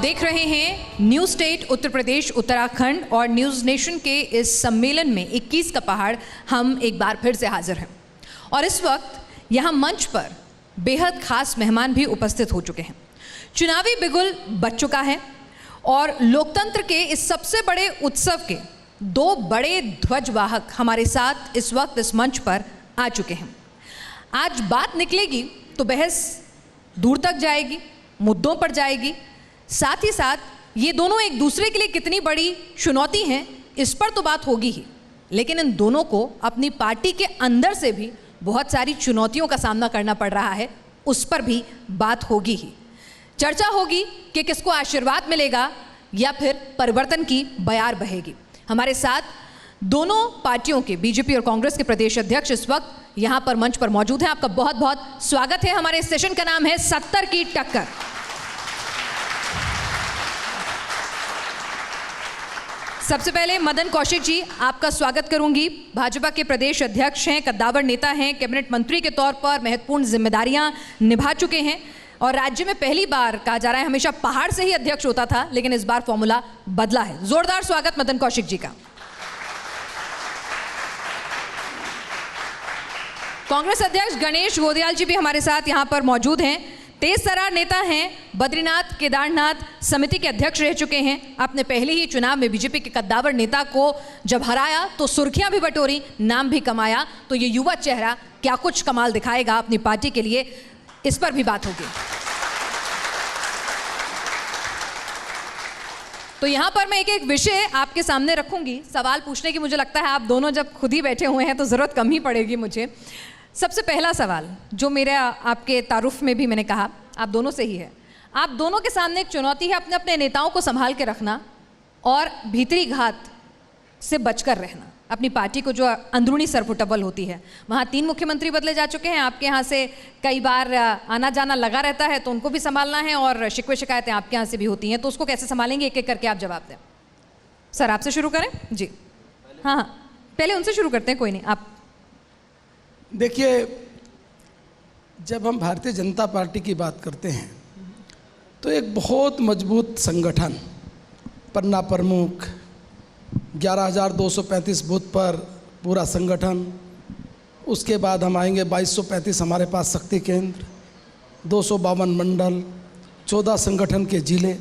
देख रहे हैं न्यूज स्टेट उत्तर प्रदेश उत्तराखंड और न्यूज नेशन के इस सम्मेलन में 21 का पहाड़ हम एक बार फिर से हाजिर हैं और इस वक्त यहाँ मंच पर बेहद खास मेहमान भी उपस्थित हो चुके हैं। चुनावी बिगुल बज चुका है और लोकतंत्र के इस सबसे बड़े उत्सव के दो बड़े ध्वजवाहक हमारे साथ इस वक्त इस मंच पर आ चुके हैं। आज बात निकलेगी तो बहस दूर तक जाएगी, मुद्दों पर जाएगी, साथ ही साथ ये दोनों एक दूसरे के लिए कितनी बड़ी चुनौती हैं इस पर तो बात होगी ही, लेकिन इन दोनों को अपनी पार्टी के अंदर से भी बहुत सारी चुनौतियों का सामना करना पड़ रहा है, उस पर भी बात होगी ही। चर्चा होगी कि किसको आशीर्वाद मिलेगा या फिर परिवर्तन की बयार बहेगी। हमारे साथ दोनों पार्टियों के बीजेपी और कांग्रेस के प्रदेश अध्यक्ष इस वक्त यहाँ पर मंच पर मौजूद हैं। आपका बहुत बहुत स्वागत है। हमारे इस सेशन का नाम है 70 की टक्कर। सबसे पहले मदन कौशिक जी, आपका स्वागत करूंगी। भाजपा के प्रदेश अध्यक्ष हैं, कद्दावर नेता हैं, कैबिनेट मंत्री के तौर पर महत्वपूर्ण जिम्मेदारियां निभा चुके हैं और राज्य में पहली बार कहा जा रहा है हमेशा पहाड़ से ही अध्यक्ष होता था, लेकिन इस बार फॉर्मूला बदला है। जोरदार स्वागत मदन कौशिक जी का। कांग्रेस अध्यक्ष गणेश गोदियाल जी भी हमारे साथ यहां पर मौजूद हैं। तेज तर्रार नेता हैं, बद्रीनाथ केदारनाथ समिति के अध्यक्ष रह चुके हैं। आपने पहले ही चुनाव में बीजेपी के कद्दावर नेता को जब हराया तो सुर्खियां भी बटोरी, नाम भी कमाया। तो ये युवा चेहरा क्या कुछ कमाल दिखाएगा अपनी पार्टी के लिए, इस पर भी बात होगी। तो यहां पर मैं एक एक विषय आपके सामने रखूंगी। सवाल पूछने की मुझे लगता है आप दोनों जब खुद ही बैठे हुए हैं तो जरूरत कम ही पड़ेगी मुझे। सबसे पहला सवाल जो मेरे आपके तारुफ में भी मैंने कहा आप दोनों से ही है। आप दोनों के सामने एक चुनौती है अपने अपने नेताओं को संभाल के रखना और भीतरी घात से बचकर रहना। अपनी पार्टी को जो अंदरूनी सरपुटबल होती है, वहाँ 3 मुख्यमंत्री बदले जा चुके हैं। आपके यहाँ से कई बार आना जाना लगा रहता है तो उनको भी संभालना है और शिकवे शिकायतें आपके यहाँ से भी होती हैं, तो उसको कैसे संभालेंगे? एक एक करके आप जवाब दें। सर आपसे शुरू करें जी। हाँ, पहले उनसे शुरू करते हैं, कोई नहीं। आप देखिए, जब हम भारतीय जनता पार्टी की बात करते हैं तो एक बहुत मजबूत संगठन, पन्ना प्रमुख, 11,235 बूथ पर पूरा संगठन, उसके बाद हम आएंगे 2235 हमारे पास शक्ति केंद्र, 252 मंडल, 14 संगठन के जिले,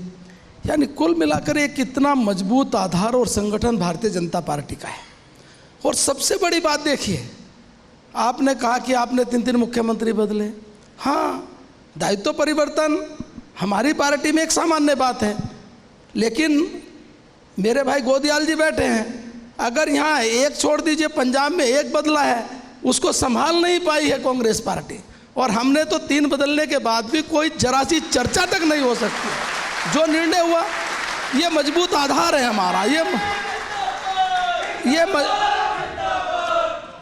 यानी कुल मिलाकर एक कितना मजबूत आधार और संगठन भारतीय जनता पार्टी का है। और सबसे बड़ी बात देखिए, आपने कहा कि आपने 3 मुख्यमंत्री बदले। हाँ, दायित्व परिवर्तन हमारी पार्टी में एक सामान्य बात है, लेकिन मेरे भाई गोदियाल जी बैठे हैं, अगर यहाँ एक छोड़ दीजिए, पंजाब में एक बदला है, उसको संभाल नहीं पाई है कांग्रेस पार्टी। और हमने तो 3 बदलने के बाद भी कोई जरा सी चर्चा तक नहीं हो सकती। जो निर्णय हुआ ये मजबूत आधार है हमारा।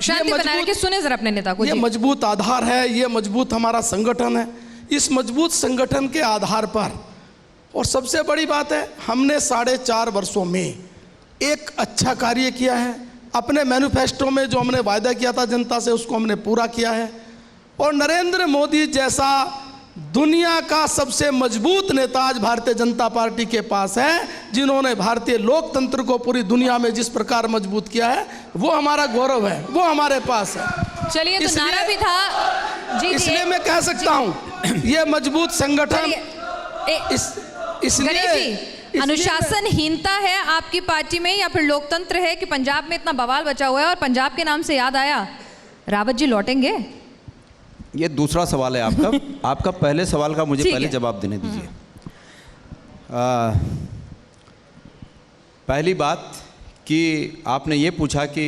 शांति बनाए रखिए, सुने जरा अपने नेता को। ये मजबूत आधार है, ये मजबूत हमारा संगठन है। इस मजबूत संगठन के आधार पर, और सबसे बड़ी बात है, हमने 4.5 वर्षों में एक अच्छा कार्य किया है। अपने मैनिफेस्टो में जो हमने वायदा किया था जनता से, उसको हमने पूरा किया है। और नरेंद्र मोदी जैसा दुनिया का सबसे मजबूत नेता आज भारतीय जनता पार्टी के पास है, जिन्होंने भारतीय लोकतंत्र को पूरी दुनिया में जिस प्रकार मजबूत किया है, वो हमारा गौरव है, वो हमारे पास है। चलिए, तो नारा भी था जी, इसलिए मैं कह सकता हूँ ये मजबूत संगठन। इसलिए अनुशासनहीनता है आपकी पार्टी में या फिर लोकतंत्र है कि पंजाब में इतना बवाल बचा हुआ है? और पंजाब के नाम से याद आया, रावत जी लौटेंगे? ये दूसरा सवाल है आपका। आपका पहले सवाल का मुझे पहले जवाब देने दीजिए। पहली बात कि आपने ये पूछा कि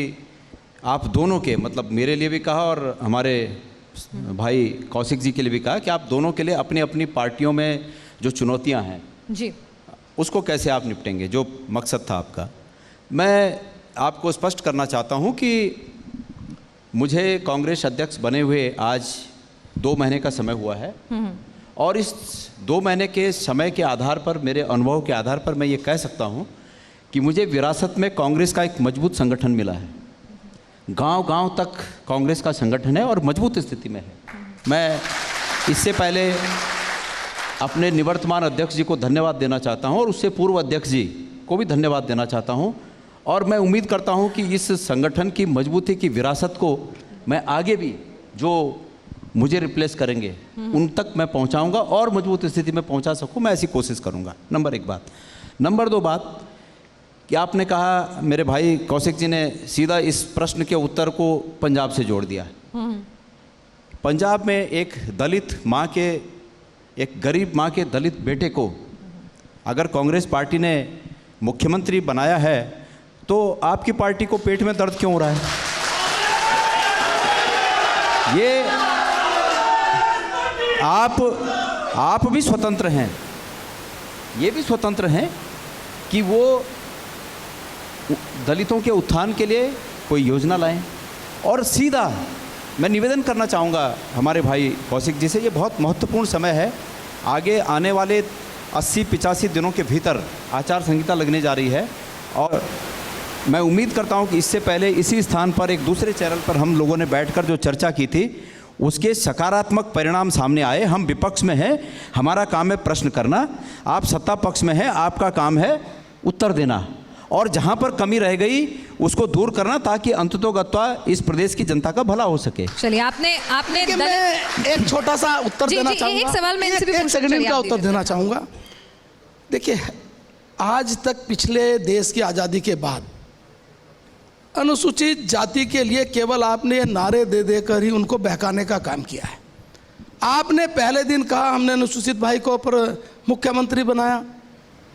आप दोनों के, मतलब मेरे लिए भी कहा और हमारे भाई कौशिक जी के लिए भी कहा कि आप दोनों के लिए अपनी अपनी पार्टियों में जो चुनौतियां हैं जी, उसको कैसे आप निपटेंगे, जो मकसद था आपका। मैं आपको स्पष्ट करना चाहता हूं कि मुझे कांग्रेस अध्यक्ष बने हुए आज 2 महीने का समय हुआ है और इस 2 महीने के समय के आधार पर, मेरे अनुभव के आधार पर मैं ये कह सकता हूँ कि मुझे विरासत में कांग्रेस का एक मजबूत संगठन मिला है। गांव-गांव तक कांग्रेस का संगठन है और मजबूत स्थिति में है। मैं इससे पहले अपने निवर्तमान अध्यक्ष जी को धन्यवाद देना चाहता हूं और उससे पूर्व अध्यक्ष जी को भी धन्यवाद देना चाहता हूं। और मैं उम्मीद करता हूं कि इस संगठन की मजबूती की विरासत को मैं आगे भी जो मुझे रिप्लेस करेंगे उन तक मैं पहुंचाऊंगा और मजबूत स्थिति में पहुंचा सकूं, मैं ऐसी कोशिश करूंगा। नंबर 1 बात। नंबर 2 बात कि आपने कहा, मेरे भाई कौशिक जी ने सीधा इस प्रश्न के उत्तर को पंजाब से जोड़ दिया। पंजाब में एक दलित माँ के, एक गरीब माँ के दलित बेटे को अगर कांग्रेस पार्टी ने मुख्यमंत्री बनाया है तो आपकी पार्टी को पेट में दर्द क्यों हो रहा है? ये आप भी स्वतंत्र हैं, ये भी स्वतंत्र हैं कि वो दलितों के उत्थान के लिए कोई योजना लाएं। और सीधा मैं निवेदन करना चाहूँगा हमारे भाई कौशिक जी से, ये बहुत महत्वपूर्ण समय है। आगे आने वाले 80-85 दिनों के भीतर आचार संहिता लगने जा रही है और मैं उम्मीद करता हूं कि इससे पहले इसी स्थान पर एक दूसरे चैनल पर हम लोगों ने बैठकर जो चर्चा की थी उसके सकारात्मक परिणाम सामने आए। हम विपक्ष में हैं, हमारा काम है प्रश्न करना, आप सत्ता पक्ष में हैं, आपका काम है उत्तर देना और जहां पर कमी रह गई उसको दूर करना ताकि अंततोगत्वा इस प्रदेश की जनता का भला हो सके। चलिए आपने मैं एक छोटा सा उत्तर देना चाहूँगा। एक सवाल मैं इनसे भी एक सेकंड का उत्तर देना चाहूँगा। देखिए, आज तक पिछले देश की आज़ादी के बाद अनुसूचित जाति के लिए केवल आपने नारे दे देकर ही उनको बहकाने का काम किया है। आपने पहले दिन कहा हमने अनुसूचित भाई को पर मुख्यमंत्री बनाया,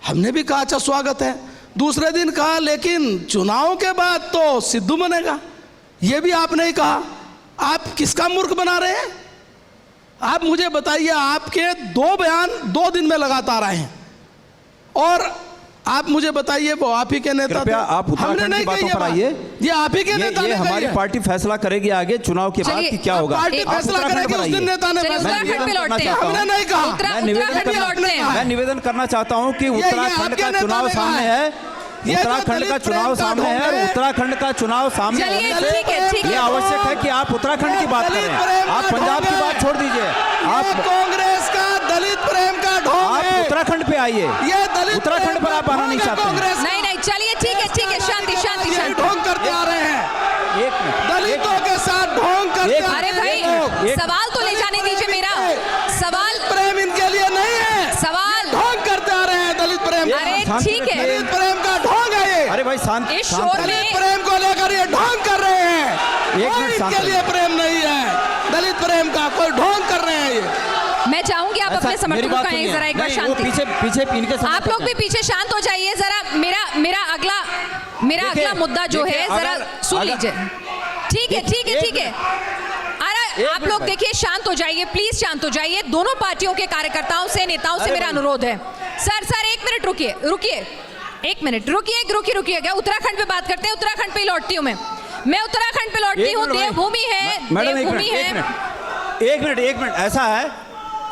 हमने भी कहा अच्छा स्वागत है। दूसरे दिन कहा लेकिन चुनाव के बाद तो सिद्धू बनेगा, ये भी आपने ही कहा। आप किसका मूर्ख बना रहे हैं? आप मुझे बताइए, आपके 2 बयान 2 दिन में लगातार आए हैं और आप मुझे बताइए वो आप ही के नेता थे। आप उत्तराखंड की बातों पर आइए, ये आप ही के नेता ने हमारी पार्टी फैसला करेगी आगे चुनाव के बाद कि क्या होगा। पार्टी फैसला करेगी, उस दिन नेता ने हमने नहीं कहा। मैं निवेदन करना चाहता हूँ कि उत्तराखंड का चुनाव सामने है, उत्तराखंड का चुनाव सामने है और उत्तराखंड का चुनाव सामने है। ये आवश्यक है कि आप उत्तराखंड की बात करें, आप पंजाब की बात छोड़ दीजिए। आप कांग्रेस का दलित प्रेम का ढोंग है, आप उत्तराखंड पे आइए। ये दलित उत्तराखंड पर आप आना नहीं चाहते। नहीं, चलिए ठीक है, शांति ढोंग करते आ रहे हैं, एक मिनट, दलितों के साथ ढोंग करते। अरे भाई सवाल तो ले जाने दीजिए, मेरा सवाल प्रेम इनके लिए नहीं है, सवाल ढोंग करते आ रहे हैं दलित प्रेम। अरे ठीक है, दलित प्रेम का ढोंग है ये। अरे भाई शांत, दलित प्रेम को लेकर ये ढोंग कर रहे हैं। एक मिनट, इनके लिए प्रेम नहीं है, दलित प्रेम का कोई ढोंग कर रहे हैं ये। मैं चाहूंगी आप अपने समर्थकों का जरा एक बार शांति, पीछे इनके आप लोग भी पीछे शांत हो जाइए जरा। मेरा अगला मुद्दा जो है जरा सुन लीजिए। ठीक है। अरे आप लोग देखिए, शांत हो जाइए, प्लीज शांत हो जाइए। दोनों पार्टियों के कार्यकर्ताओं से, नेताओं से मेरा अनुरोध है। सर 1 मिनट रुकिए, 1 मिनट रुकिए। क्या उत्तराखंड पे बात करते हैं? उत्तराखंड पे लौटती हूँ मैं उत्तराखंड पे लौटती हूँ। देवभूमि है, देवभूमि है। एक मिनट, ऐसा है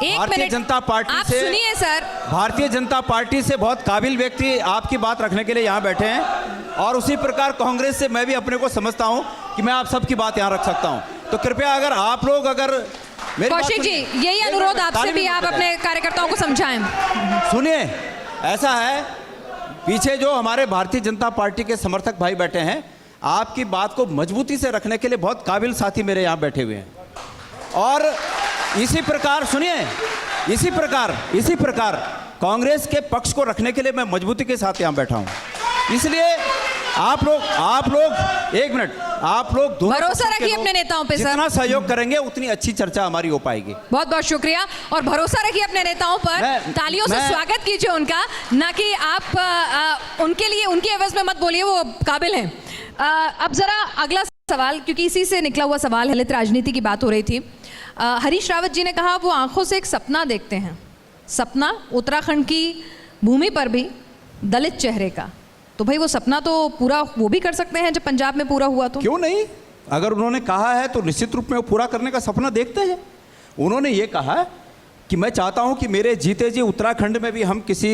भारतीय जनता पार्टी आप से, सुनिए सर, भारतीय जनता पार्टी से बहुत काबिल व्यक्ति आपकी बात रखने के लिए यहाँ बैठे हैं और उसी प्रकार कांग्रेस से मैं भी अपने को समझता हूँ कि मैं आप सबकी बात यहाँ रख सकता हूँ। तो कृपया अगर आप लोग कौशिक जी, यही अनुरोध आपसे भी, आप अपने कार्यकर्ताओं को समझाएं। सुनिए, ऐसा है, पीछे जो हमारे भारतीय जनता पार्टी के समर्थक भाई बैठे हैं, आपकी बात को मजबूती से रखने के लिए बहुत काबिल साथी मेरे यहाँ बैठे हुए हैं और इसी प्रकार सुनिए, इसी प्रकार कांग्रेस के पक्ष को रखने के लिए मैं मजबूती के साथ यहाँ बैठा हूँ। इसलिए आप लोग एक मिनट, आप लोग भरोसा रखिए अपने नेताओं पे सर। जितना सहयोग करेंगे उतनी अच्छी चर्चा हमारी हो पाएगी। बहुत बहुत शुक्रिया और भरोसा रखिए अपने नेताओं पर। तालियों से स्वागत कीजिए उनका, ना कि आप उनके लिए उनकी एवज में मत बोलिए, वो काबिल हैं। अब जरा अगला सवाल, क्योंकि इसी से निकला हुआ सवाल, दलित राजनीति की बात हो रही थी। हरीश रावत जी ने कहा वो आंखों से एक सपना देखते हैं, सपना उत्तराखंड की भूमि पर भी दलित चेहरे का। तो भाई वो सपना तो पूरा वो भी कर सकते हैं जब पंजाब में पूरा हुआ तो। क्यों नहीं? अगर उन्होंने कहा है तो निश्चित रूप में वो पूरा करने का सपना देखते हैं। उन्होंने ये कहा कि मैं चाहता हूं कि मेरे जीते जी उत्तराखंड में भी हम किसी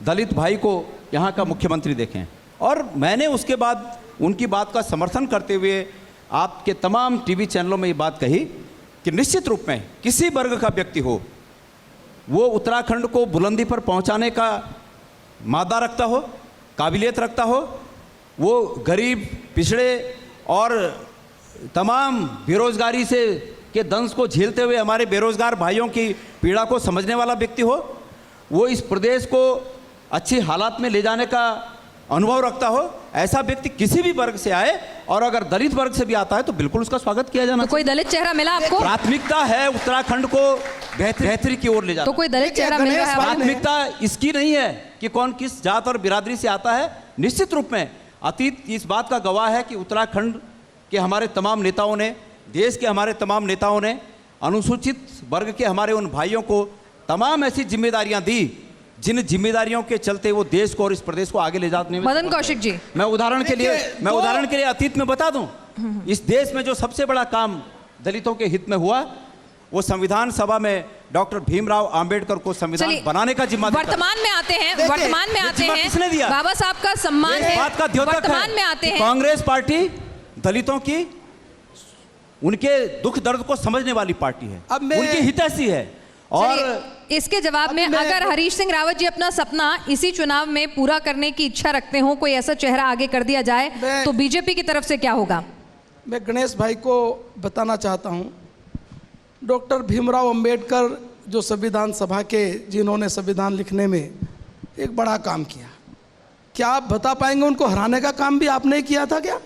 दलित भाई को यहाँ का मुख्यमंत्री देखें। और मैंने उसके बाद उनकी बात का समर्थन करते हुए आपके तमाम टीवी चैनलों में ये बात कही कि निश्चित रूप में किसी वर्ग का व्यक्ति हो, वो उत्तराखंड को बुलंदी पर पहुंचाने का मादा रखता हो, काबिलियत रखता हो, वो गरीब, पिछड़े और तमाम बेरोजगारी से के दंश को झेलते हुए हमारे बेरोजगार भाइयों की पीड़ा को समझने वाला व्यक्ति हो, वो इस प्रदेश को अच्छी हालात में ले जाने का अनुभव रखता हो, ऐसा व्यक्ति किसी भी वर्ग से आए और अगर दलित वर्ग से भी आता है तो बिल्कुल उसका स्वागत किया जाना। तो कोई दलित चेहरा मिला आपको? प्राथमिकता है उत्तराखंड को बेहतरी की ओर ले जाना। तो कोई दलित चेहरा मिल रहा है? प्राथमिकता इसकी नहीं है कि कौन किस जात और बिरादरी से आता है। निश्चित रूप में अतीत इस बात का गवाह है कि उत्तराखंड के हमारे तमाम नेताओं ने, देश के हमारे तमाम नेताओं ने अनुसूचित वर्ग के हमारे उन भाइयों को तमाम ऐसी जिम्मेदारियां दी जिन जिम्मेदारियों के चलते वो देश को और इस प्रदेश को आगे ले जाने में। मदन कौशिक जी, मैं उदाहरण के लिए अतीत में बता दूं, इस देश में जो सबसे बड़ा काम दलितों के हित में हुआ वो संविधान सभा में डॉक्टर भीमराव अंबेडकर को संविधान बनाने का जिम्मा दिया। वर्तमान में आते हैं किसने दिया? बाबा साहब का सम्मान है। बात का द्योतक वर्तमान में आते हैं। कांग्रेस पार्टी दलितों की, उनके दुख दर्द को समझने वाली पार्टी है, उनकी हितैषी है। और इसके जवाब में अगर हरीश सिंह रावत जी अपना सपना इसी चुनाव में पूरा करने की इच्छा रखते हो, कोई ऐसा चेहरा आगे कर दिया जाए तो बीजेपी की तरफ से क्या होगा? मैं गणेश भाई को बताना चाहता हूं, डॉक्टर भीमराव अंबेडकर जो संविधान सभा के, जिन्होंने संविधान लिखने में एक बड़ा काम किया, क्या आप बता पाएंगे उनको हराने का काम भी आपने किया था क्या?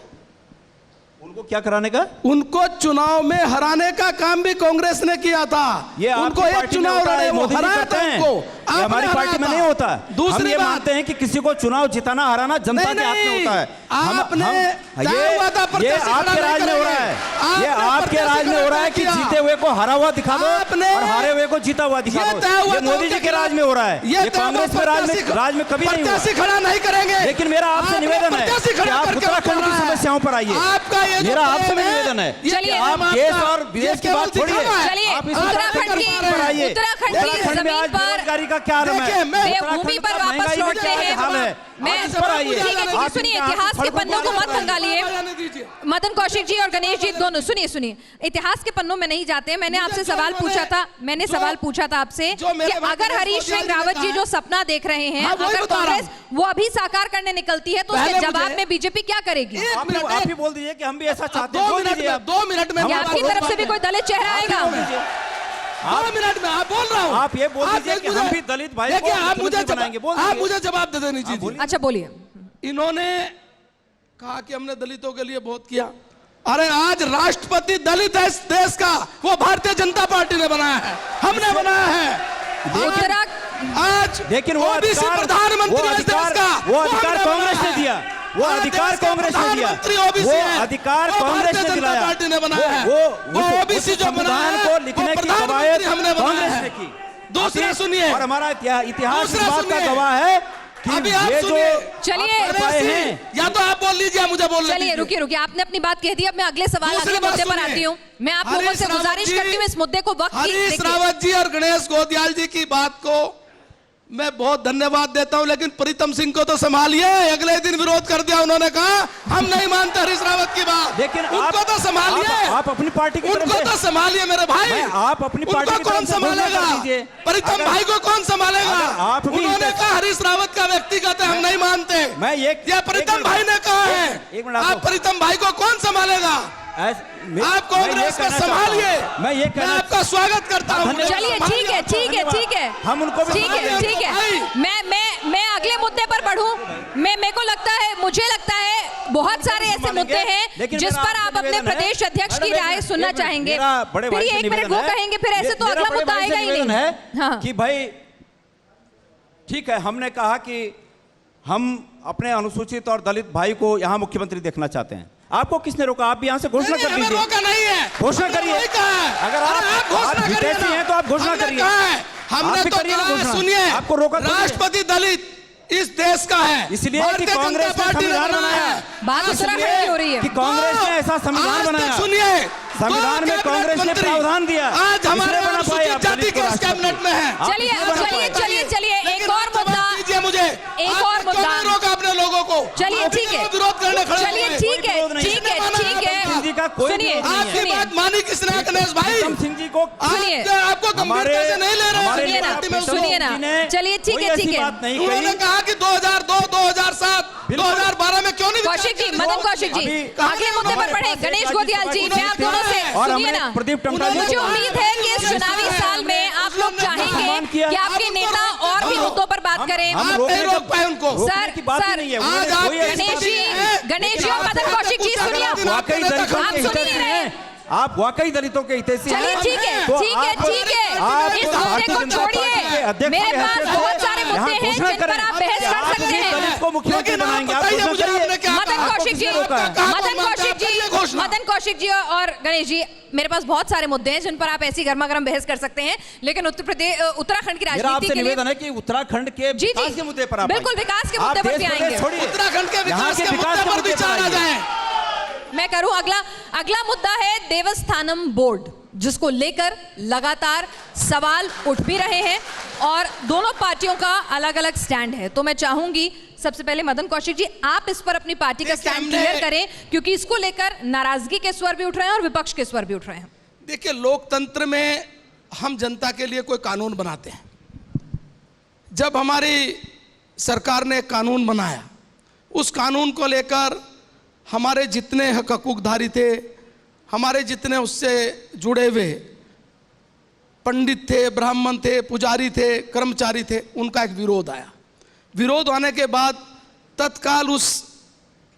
उनको क्या कराने का? उनको चुनाव में हराने का काम भी कांग्रेस ने किया था। ये उनको एक चुनाव लड़े, वो हराया था उनको। ये हमारी पार्टी में नहीं होता। दूसरी हम ये बात, मानते हैं कि किसी को चुनाव जिताना हराना जनता के हाथ में होता है। ये आपके राज में हो रहा है, ये आपके राज में हो रहा है कि जीते हुए को हरा हुआ दिखा दो और हारे हुए को जीता हुआ दिखा दो। ये मोदी जी के राज में हो रहा है, ये कांग्रेस में राज में कभी नहीं हुआ। खड़ा नहीं करेंगे। लेकिन मेरा आपसे निवेदन है कि आप उत्तराखंड की समस्याओं पर आइए। मेरा आपसे भी निवेदन है कि आप देश और विदेश की बात छोड़िए, आप इस उत्तराखंड पर आइए। उत्तराखंड में आज बेरोजगारी का क्या आलम है? भूमि पर वापस लौटते हैं। सुनिए, इतिहास के पन्नों को मत खंगालिए। मदन कौशिक जी और गणेश जी दोनों सुनिए, इतिहास के पन्नों में नहीं जाते हैं। मैंने आपसे सवाल पूछा था आपसे कि अगर हरीश सिंह रावत जी जो सपना देख रहे हैं, अगर कांग्रेस वो अभी साकार करने निकलती है तो उसके जवाब में बीजेपी क्या करेगी? आप ही बोल दीजिए कि हम भी ऐसा चाहते हैं। 2 मिनट में आपकी तरफ से भी कोई दलित चेहरा आएगा? 2 मिनट में आप बोल रहा हूँ। आप ये बोल दीजिए कि हम भी दलित भाई को मुख्यमंत्री बनाएंगे। आप मुझे जवाब दे देनी चाहिए। अच्छा बोलिए। इन्होंने कहा कि हमने दलितों के लिए बहुत किया। अरे आज राष्ट्रपति दलित है इस देश का, वो भारतीय जनता पार्टी ने बनाया है, हमने बनाया है। आज लेकिन वो प्रधानमंत्री इस देश का, वो अधिकार कांग्रेस ने दिया, वो अधिकार कांग्रेस ने दिया, वो अधिकार कांग्रेस ने दिलाया। पार्टी ने बनाया है, वो ओबीसी जो संविधान को लिखने की कवायद कांग्रेस ने की। दूसरा सुनिए, और हमारा इतिहास इस बात का गवाह है कि ये जो चलिए, या तो आप बोल लीजिए, मुझे बोल चलिए रुकिए, आपने अपनी बात कह दी। अब मैं अगले मुद्दे पर आती हूँ। मैं आप लोगों से गुजारिश करती हूँ इस मुद्दे को वक्त हरीश रावत जी और गणेश गोदियाल जी की बात को मैं बहुत धन्यवाद देता हूं, लेकिन प्रीतम सिंह को तो संभालिए। अगले दिन विरोध कर दिया, उन्होंने कहा हम नहीं मानते हरीश रावत की बात। लेकिन उनको तो संभालिए, आप अपनी पार्टी की उनको तो संभालिए मेरे भाई। आप अपनी पार्टी को कौन संभालेगा? प्रीतम भाई को कौन संभालेगा? उन्होंने कहा हरीश रावत का व्यक्तिगत है, हम नहीं मानते। ये प्रीतम भाई ने कहा है। आप प्रीतम भाई को कौन संभालेगा? आप कांग्रेस को संभालिए। मैं आपका स्वागत करता हूं। चलिए ठीक है, हम उनको ठीक है। मैं अगले मुद्दे पर बढ़ूं। मेरे को लगता है, मुझे लगता है बहुत सारे ऐसे मुद्दे हैं जिस पर आप अपने प्रदेश अध्यक्ष की राय सुनना चाहेंगे। फिर 1 मिनट वो कहेंगे, फिर ऐसे तो अगला मुद्दा आएगा ही नहीं। कि भाई ठीक है, हमने कहा कि हम अपने अनुसूचित और दलित भाई को यहाँ मुख्यमंत्री देखना चाहते हैं। आपको किसने रोका? आप भी यहाँ से घोषणा कर दीजिए। रोका नहीं है, घोषणा करिए। अगर आप विदेशी हैं तो आप घोषणा करिए। हमने तो कहा, सुनिए, आपको रोका राष्ट्रपति दलित इस देश का है, इसलिए कि कांग्रेस ने संविधान बनाया। बात उत्तराखंड की हो रही है कि कांग्रेस ने ऐसा संविधान बनाया। सुनिए, संविधान में कांग्रेस ने प्रावधान दिया। आज हमारे अनुसूचित जाति के कैबिनेट में है। चलिए एक और मुद्दा दीजिए मुझे। एक और मुद्दा रोका अपने लोगों को। चलिए ठीक है, विरोध करने खड़े। चलिए ठीक है। कोई सुनिए, विरोध नहीं है। आपकी बात मानी किसने है गणेश भाई? प्रीतम सिंह जी को सुनिए। आपको गंभीरता से नहीं ले रहे हैं सुनिए ना, पार्टी में उसको। सुनिए ना, चलिए ठीक है, ठीक है। उन्होंने कहा कि 2002, 2007, 2012 में क्यों नहीं कौशिक जी, मदन कौशिक जी, अगले मुद्दे पर बढ़े। गणेश गोदियाल जी, मैं आप दोनों से सुनिए ना, प्रदीप टमटा जी मुझे उम्मीद है कि इस चुनावी साल में आप लोग चाहेंगे कि आपके नेता और भी मुद्दों पर बात करें। आप नहीं रोक पाए उनको। सर, आज आप गणेश जी और मदन कौशिक जी, सुनिए, वाकई दलितों आप के सुन ही हितैषी नहीं रहे। हैं। आप वाकई दलितों के हितैषी हैं। चलिए ठीक है, तो ठीक है, आप- ठीक है, आप इस भारतीय मुद्दे को जनता पार्टी के छोड़िए। अध्यक्ष मेरे के पास हैसियत से बहुत सारे यहाँ मुद्दे हैं घोषणा जिन पर करें आप बहस कि कर आप सकते किसी हैं। दलित को मुख्यमंत्री लेकिन आप बनाएंगे। आप बताइए घोषणा मुझे करिए। आपने क्या मदन कहा? कौशिक जी, आपको किसने रोका है? मदन कौशिक जी, आप करिए घोषणा। मदन कौशिक जी और गणेश जी, मेरे पास बहुत सारे मुद्दे हैं जिन पर आप ऐसी गर्मा गर्म बहस कर सकते हैं, लेकिन उत्तराखंड की मेरा राजनीति आपसे के लिए निवेदन है कि उत्तराखंड के जी, विकास के मुद्दे पर आप बिल्कुल आइए। विकास के आप मुद्दे पर देश भी प्रदेश आएंगे। छोड़िए। उत्तराखंड के यहाँ विकास के के मुद्दे पर विचार आ आइए। जाए। मैं करूं अगला मुद्दा है देवस्थानम बोर्ड, जिसको लेकर लगातार सवाल उठ भी रहे हैं और दोनों पार्टियों का अलग अलग स्टैंड है। तो मैं चाहूंगी सबसे पहले मदन कौशिक जी, आप इस पर अपनी पार्टी का देखिए, स्टैंड हमने- क्लियर करें, क्योंकि इसको लेकर नाराजगी के स्वर भी उठ रहे हैं और विपक्ष के स्वर भी उठ रहे हैं। देखिए, लोकतंत्र में हम जनता के लिए कोई कानून बनाते हैं। जब हमारी सरकार ने कानून बनाया, उस कानून को लेकर हमारे जितने हक हकूकधारी थे, हमारे जितने उससे जुड़े हुए पंडित थे, ब्राह्मण थे, पुजारी थे, कर्मचारी थे, उनका एक विरोध आया। विरोध आने के बाद तत्काल उस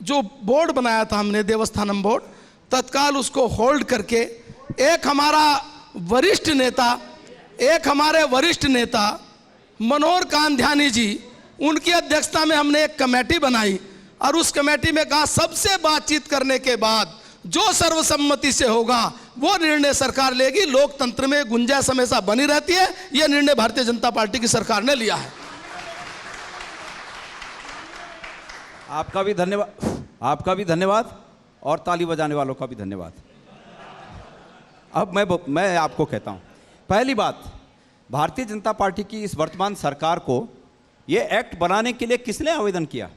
जो बोर्ड बनाया था हमने, देवस्थानम बोर्ड, तत्काल उसको होल्ड करके एक हमारे वरिष्ठ नेता मनोहर कांध्यानी जी, उनकी अध्यक्षता में हमने एक कमेटी बनाई और उस कमेटी में कहा सबसे बातचीत करने के बाद जो सर्वसम्मति से होगा वो निर्णय सरकार लेगी। लोकतंत्र में गुंजाइश हमेशा बनी रहती है। यह निर्णय भारतीय जनता पार्टी की सरकार ने लिया है। आपका भी धन्यवाद और ताली बजाने वालों का भी धन्यवाद। अब मैं आपको कहता हूं, पहली बात, भारतीय जनता पार्टी की इस वर्तमान सरकार को ये एक्ट बनाने के लिए किसने आवेदन किया?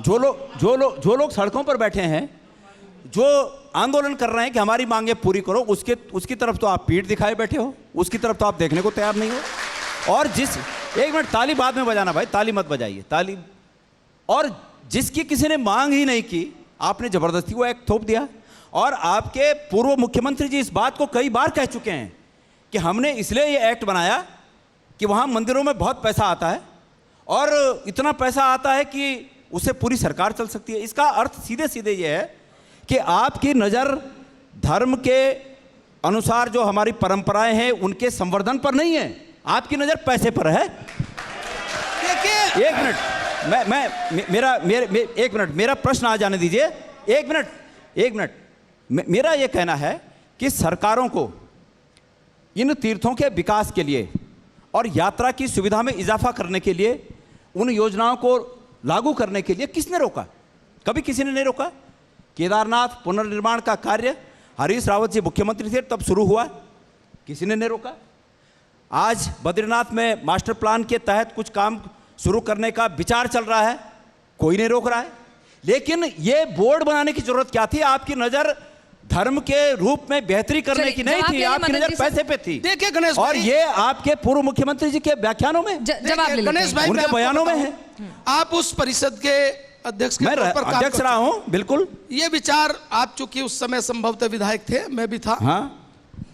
जो लोग सड़कों पर बैठे हैं, जो आंदोलन कर रहे हैं कि हमारी मांगे पूरी करो, उसकी तरफ तो आप पीठ दिखाए बैठे हो, उसकी तरफ तो आप देखने को तैयार नहीं हो। और एक मिनट, ताली बाद में बजाना भाई, ताली मत बजाइए, ताली। और जिसकी किसी ने मांग ही नहीं की, आपने जबरदस्ती वो एक्ट थोप दिया। और आपके पूर्व मुख्यमंत्री जी इस बात को कई बार कह चुके हैं कि हमने इसलिए ये एक्ट बनाया कि वहाँ मंदिरों में बहुत पैसा आता है और इतना पैसा आता है कि उससे पूरी सरकार चल सकती है। इसका अर्थ सीधे सीधे ये है कि आपकी नज़र धर्म के अनुसार जो हमारी परंपराएं हैं उनके संवर्धन पर नहीं है, आपकी नज़र पैसे पर है। देखिए, एक मिनट, एक मिनट, मेरा प्रश्न आ जाने दीजिए। एक मिनट, मेरा यह कहना है कि सरकारों को इन तीर्थों के विकास के लिए और यात्रा की सुविधा में इजाफा करने के लिए, उन योजनाओं को लागू करने के लिए किसने रोका? कभी किसी ने नहीं रोका। केदारनाथ पुनर्निर्माण का कार्य हरीश रावत जी मुख्यमंत्री थे तब शुरू हुआ, किसी ने नहीं रोका। आज बद्रीनाथ में मास्टर प्लान के तहत कुछ काम शुरू करने का विचार चल रहा है, कोई नहीं रोक रहा है। लेकिन ये बोर्ड बनाने की जरूरत क्या थी? आपकी नजर धर्म के रूप में बेहतरी करने की नहीं थी, आपकी नजर पैसे पे थी। देखिए गणेश और भाई, ये आपके पूर्व मुख्यमंत्री जी के व्याख्यानों में, जवाब ले लेते गणेश हैं। भाई, उनके मैं आपको बयानों में बताऊं, है। आप उस परिषद के अध्यक्ष के मैं तौर पर काम अध्यक्ष कर रहा हूं, बिल्कुल। ये विचार, आप चूंकि उस समय संभवतः विधायक थे, मैं भी था। हाँ,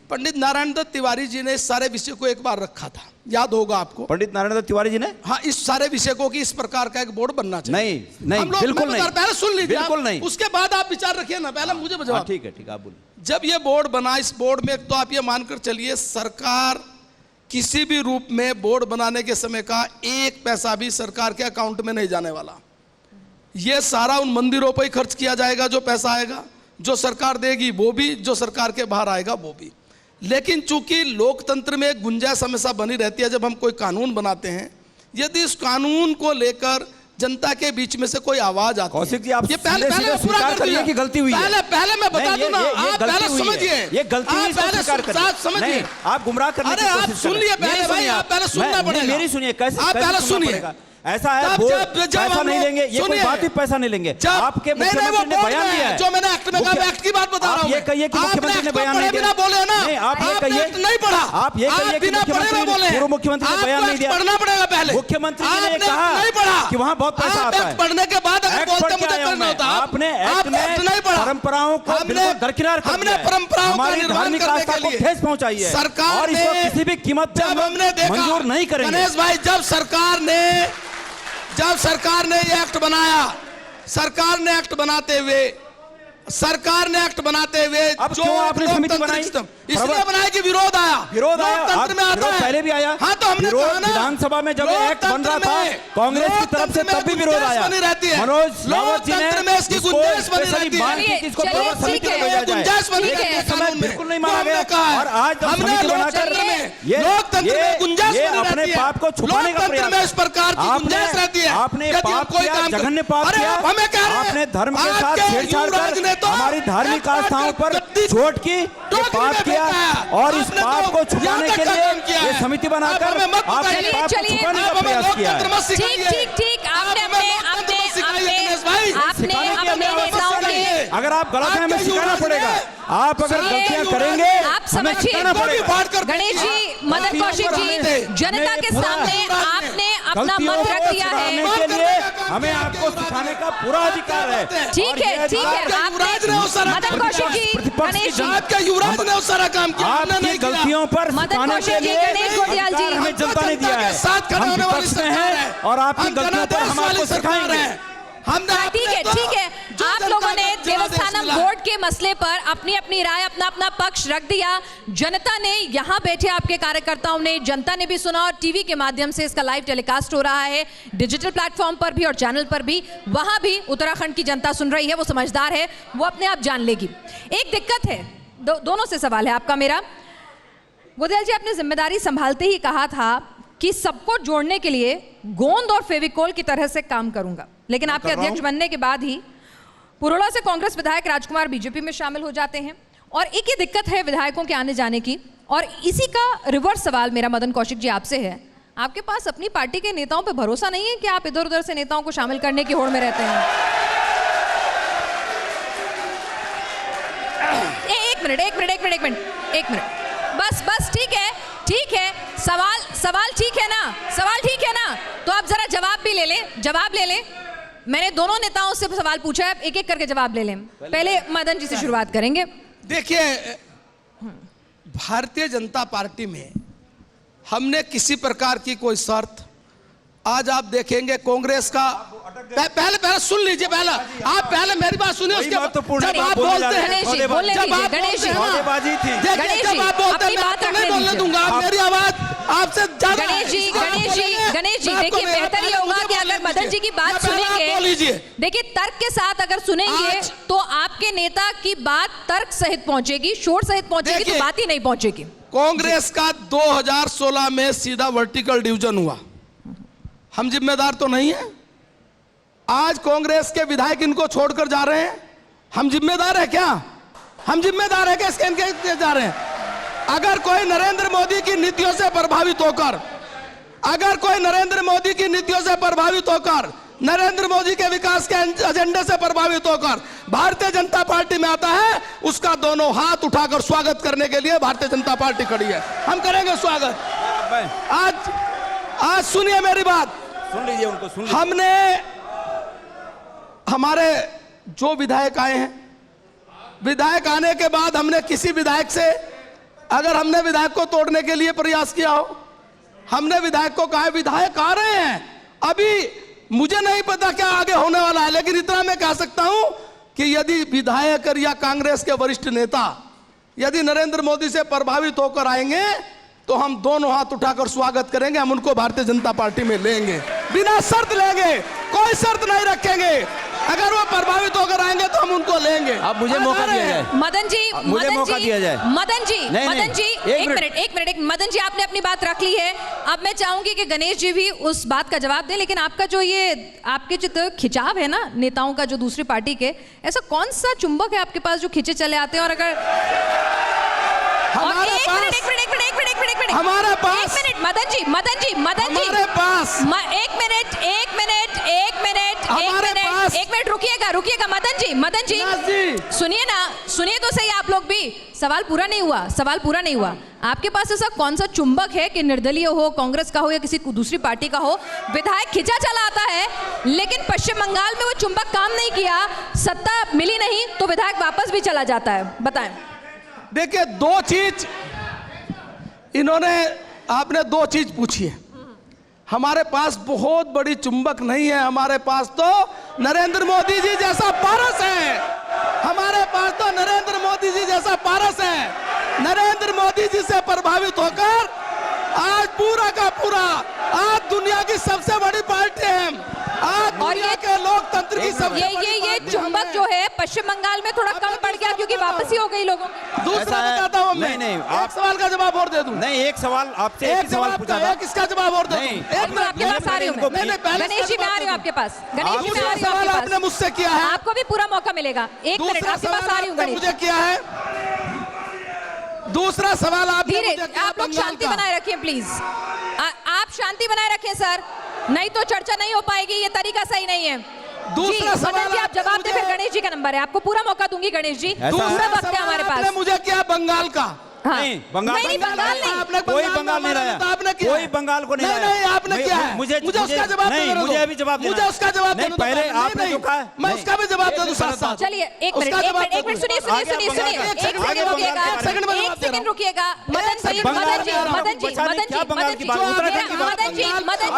पंडित नारायण दत्त तिवारी जी ने इस सारे विषय को एक बार रखा था, याद होगा आपको। पंडित नारायण दत्त तिवारी जी ने, हाँ, इस सारे विषय को कि इस प्रकार का एक बोर्ड बनना चाहिए। नहीं, हम लोग, बिल्कुल मैं नहीं, बता रहा, पहले सुन लीजिए, बिल्कुल नहीं। उसके बाद आप विचार रखिए ना, पहले मुझे हाँ, जवाब। ठीक है, आप बोलिए। जब ये बोर्ड बना, इस बोर्ड में तो आप ये मानकर चलिए, सरकार किसी भी रूप में बोर्ड बनाने के समय का एक पैसा भी सरकार के अकाउंट में नहीं जाने वाला। ये सारा उन मंदिरों पर ही खर्च किया जाएगा। जो पैसा आएगा, जो सरकार देगी वो भी, जो सरकार के बाहर आएगा वो भी। लेकिन चूंकि लोकतंत्र में एक गुंजाइश हमेशा बनी रहती है, जब हम कोई कानून बनाते हैं, यदि इस कानून को लेकर जनता के बीच में से कोई आवाज आती है, कौशिक जी, आप ये पहले सीधे स्वीकार करिए कि गलती हुई है। पहले मैं बता दूं ना, आप पहले समझिए, ये गलती हुई, पहले समझिए। आप गुमराह करने की आप कोशिश सुन लिए पहले भाई, आप पहले सुनना पड़ेगा। मेरी सुनिए, कैसे आप पहले सुनिए, ऐसा है पैसा नहीं लेंगे, ये कोई बात ही पैसा नहीं लेंगे। आपके मुख्यमंत्री ने बयान दिया है, जो मैंने एक्ट में कहा, एक्ट की बात बता रहा हूं। ये कहिए कि मुख्यमंत्री ने बयान नहीं दिया, बोले ना, नहीं आप ये कहिए नहीं पढ़ा, आप ये कहिए कि पूर्व मुख्यमंत्री ने बयान नहीं दिया, पढ़ना पड़ेगा पहले। मुख्यमंत्री ने कहा कि वहां बहुत पैसा आता है, पढ़ने के बाद अगर बोलते मुझे करना होता। आपने एक्ट में परंपराओं को बिल्कुल दरकिनार कर दिया है, परंपराओं हमारी धार्मिक आस्था को ठेस पहुंचाई है सरकार और इसको किसी भी कीमत पे मंजूर नहीं करेंगे। गणेश भाई, जब सरकार ने ये एक्ट बनाया, सरकार ने एक्ट बनाते हुए अब क्यों आपने समिति बनाई? इसलिए बनाया कि विरोध आया लोकतंत्र में आता है, पहले भी आया। हाँ, तो हमने कहा ना, विधानसभा में जब एक्ट बन रहा था कांग्रेस की तरफ से तब भी विरोध आया। मनोज रावत जी ने इसकी गुंजाइश बनी रहती है, इसको समिति में भेजा जाए, समय बिल्कुल नहीं माना गया। और आज समिति बनाकर ये अपने पाप को छुपाने का प्रयास है। इस प्रकार की गुंजाइश रहती है, आपने पाप किया, जघन्य पाप किया, आपने धर्म के साथ छेड़छाड़ कर हमारी धार्मिक आस्थाओं पर चोट की, ये पाप किया और इस पाप को छुपाने के लिए ये समिति बनाकर आपने पाप को छुपाने का प्रयास किया है। ठीक, आपने अगर आप गलत हैं हमें सिखाना पड़ेगा, आप अगर गलतियां करेंगे आप समझिए। गणेश जी, मदन कौशिक जी, जनता के सामने आपने अपना मत रख दिया है के लिए हमें आपको सिखाने का पूरा अधिकार है। ठीक है, आपने मदन कौशिक जी, गणेश जी, युवराज ने सारा काम किया, आपकी गलतियों पर मदन कौशिक जी, गणेश गोटियाल जी, हमें जनता ने दिया है, हम विपक्ष में हैं और आपकी गलतियों पर हम आपको सिखाएंगे। ठीक है, आप लोगों ने देवस्थानम बोर्ड के मसले पर अपनी अपनी राय, अपना अपना पक्ष रख दिया। जनता ने, यहाँ बैठे आपके कार्यकर्ताओं ने, जनता ने भी सुना और टीवी के माध्यम से इसका लाइव टेलीकास्ट हो रहा है, डिजिटल प्लेटफॉर्म पर भी और चैनल पर भी। वहां भी उत्तराखंड की जनता सुन रही है, वो समझदार है, वो अपने आप जान लेगी। एक दिक्कत है, दोनों से सवाल है आपका मेरा। गोटियाल जी, आपने जिम्मेदारी संभालते ही कहा था कि सबको जोड़ने के लिए गोंद और फेविकोल की तरह से काम करूंगा, लेकिन आपके अध्यक्ष बनने के बाद ही पुरोला से कांग्रेस विधायक राजकुमार बीजेपी में शामिल हो जाते हैं और एक ही दिक्कत है विधायकों के आने जाने की। और इसी का रिवर्स सवाल मेरा मदन कौशिक जी आपसे है, आपके पास अपनी पार्टी के नेताओं पे भरोसा नहीं है कि आप इधर उधर से नेताओं को शामिल करने की होड़ में रहते हैं? एक मिनट, बस ठीक है, सवाल ठीक है ना, तो आप जरा जवाब ले लें। मैंने दोनों नेताओं से सवाल पूछा है, एक एक करके जवाब ले लें। पहले मदन जी से शुरुआत करेंगे। देखिए, भारतीय जनता पार्टी में हमने किसी प्रकार की कोई शर्त, आज आप देखेंगे कांग्रेस का, पहले सुन लीजिए, आप पहले मेरी बात सुनिए, उसके बाद जब आप बोलते हैं, नहीं बोलने दूंगा, आप मेरी आवाज आपसे ज्यादा। गणेश जी देखिए, बेहतर ये होगा कि अगर मदन जी की बात सुनेंगे, देखिए तर्क के साथ अगर सुनेंगे तो आपके नेता की बात तर्क सहित पहुंचेगी, शोर सहित पहुंचेगी, तो बात ही नहीं पहुंचेगी। कांग्रेस का 2016 में सीधा वर्टिकल डिवीजन हुआ, हम जिम्मेदार तो नहीं है। आज कांग्रेस के विधायक इनको छोड़कर जा रहे हैं, हम जिम्मेदार है क्या? इसके जा रहे हैं। अगर कोई नरेंद्र मोदी की नीतियों से प्रभावित होकर, नरेंद्र मोदी के विकास के एजेंडे से प्रभावित होकर भारतीय जनता पार्टी में आता है, उसका दोनों हाथ उठाकर स्वागत करने के लिए भारतीय जनता पार्टी खड़ी है, हम करेंगे स्वागत। आज सुनिए मेरी बात, सुन लीजिए उनको, हमने, हमारे जो विधायक आए हैं, विधायक आने के बाद हमने किसी विधायक से, अगर हमने विधायक को तोड़ने के लिए प्रयास किया हो, हमने विधायक को कहा विधायक आ रहे हैं, अभी मुझे नहीं पता क्या आगे होने वाला है, लेकिन इतना मैं कह सकता हूं कि यदि विधायक या कांग्रेस के वरिष्ठ नेता यदि नरेंद्र मोदी से प्रभावित होकर आएंगे तो हम दोनों हाथ उठाकर स्वागत करेंगे, हम उनको भारतीय जनता पार्टी में लेंगे, बिना शर्त लेंगे, कोई शर्त नहीं रखेंगे। अगर वो प्रभावित होकर आएंगे तो हम उनको लेंगे। अब मुझे मौका दिया जाए, मदन जी, एक मिनट, मदन जी आपने अपनी बात रख ली है। अब मैं चाहूंगी कि गणेश जी भी उस बात का जवाब दें, लेकिन आपका जो ये आपके जो खिंचाव है ना नेताओं का, जो दूसरी पार्टी के, ऐसा कौन सा चुंबक है आपके पास जो खींचे चले आते हैं? और अगर हमारे एक पास मिनट एक मिनट एक मिनट एक मिनट एक मिनट एक मिनट हमारे पास एक मिनट मदन जी हमारे पास एक मिनट हमारे पास एक मिनट रुकिएगा मदन जी सुनिए तो सही आप लोग भी। सवाल पूरा नहीं हुआ। आपके पास ऐसा कौन सा चुंबक है कि निर्दलीय हो, कांग्रेस का हो या किसी दूसरी पार्टी का हो, विधायक खिंचा चला आता है, लेकिन पश्चिम बंगाल में वो चुंबक काम नहीं किया, सत्ता मिली नहीं तो विधायक वापस भी चला जाता है? बताएं। देखिए, दो चीज आपने दो चीज पूछी है। हमारे पास बहुत बड़ी चुंबक नहीं है, हमारे पास तो नरेंद्र मोदी जी जैसा पारस है। हमारे पास तो नरेंद्र मोदी जी जैसा पारस है। नरेंद्र मोदी जी से प्रभावित होकर आज पूरा का पूरा आज दुनिया की सबसे बड़ी पार्टी है। आज दुनिया के लोकतंत्र की सबसे ये चुंबक जो है पश्चिम बंगाल में थोड़ा कम पड़ गया क्योंकि वापसी हो गई लोगों की। दूसरा बताता हूँ मैं। नहीं, एक सवाल का जवाब और दे दूं। नहीं, एक सवाल आपसे एक सवाल पूछा था। इसका जवाब और दे दूं। एक मिनट आपके पास आ रही हूँ मैं। गणेश जी मैं आ रही हूँ आपके पास। गणेश जी मैं आ रही हूँ आपके आपने मुझसे किया है, पास। आपको भी पूरा मौका मिलेगा। एक मिनट आपके पास आ रही हूँ गणेश। मुझे किया है। दूसरा सवाल धीरे आप लोग शांति बनाए रखें प्लीज। आप शांति बनाए रखें सर, नहीं तो चर्चा नहीं हो पाएगी। ये तरीका सही नहीं है। दूसरा सवाल आप जवाब दे, फिर गणेश जी का नंबर है, आपको पूरा मौका दूंगी गणेश जी। दूसरा वक्त है हमारे पास। मुझे क्या बंगाल का? हाँ। नहीं, बंगाल नहीं, बंगाल नहीं। कोई बंगाल नहीं रहा। आपने किया कोई बंगाल को नहीं रहा। नहीं, आपने किया है। मुझे उसका जवाब नहीं, मुझे अभी जवाब मुझे उसका जवाब नहीं, पहले आपने जो कहा मैं उसका भी जवाब दे दूं साथ साथ। चलिए एक मिनट सुनिए एक सेकंड रुकिएगा। मदन जी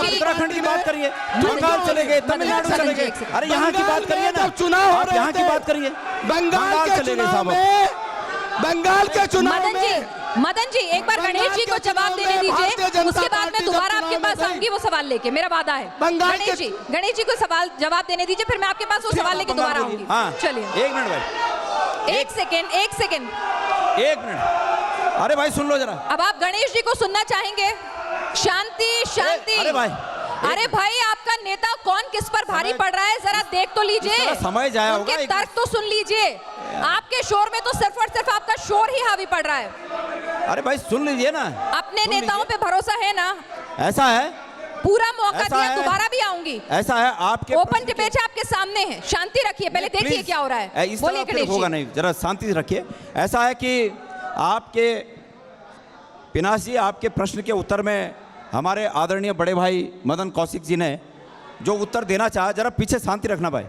उत्तराखंड की बात करिए, बंगाल चले गए, तमिलनाडु चले गए, अरे यहाँ की बात करिए ना, चुनाव आप यहाँ की बात करिए। बंगाल चले गए साहब। बंगाल के चुनाव मदन जी एक बार गणेश जी को जवाब देने दीजिए, उसके बाद मैं दोबारा आपके पास आऊंगी वो सवाल लेके, मेरा वादा है। गणेश जी को सवाल जवाब देने दीजिए, फिर मैं आपके पास वो सवाल लेके दोबारा आऊंगी। चलिए एक मिनट भाई, एक सेकंड अरे भाई सुन लो जरा। अब आप गणेश जी को सुनना चाहेंगे? शांति। अरे भाई आपका नेता कौन किस पर भारी पड़ रहा है जरा देख तो लीजिए, समय जाया होगा। उनके तर्क तो सुन लीजिए। आपके शोर में तो सिर्फ और सिर्फ आपका शोर ही हावी पड़ रहा है। अरे भाई सुन लीजिए ना, अपने नेताओं पे भरोसा है ना? ऐसा है, पूरा मौका दिया, दोबारा भी आऊंगी। ऐसा है, आपके ओपन डिबेट आपके सामने है, शांति रखिए, पहले देखिए क्या हो रहा है। बोलिए गणेश जी। होगा नहीं, जरा शांति से रखिए। ऐसा है कि आपके पिनाश जी, आपके प्रश्न के उत्तर में हमारे आदरणीय बड़े भाई मदन कौशिक जी ने जो उत्तर देना चाहा, जरा पीछे शांति रखना भाई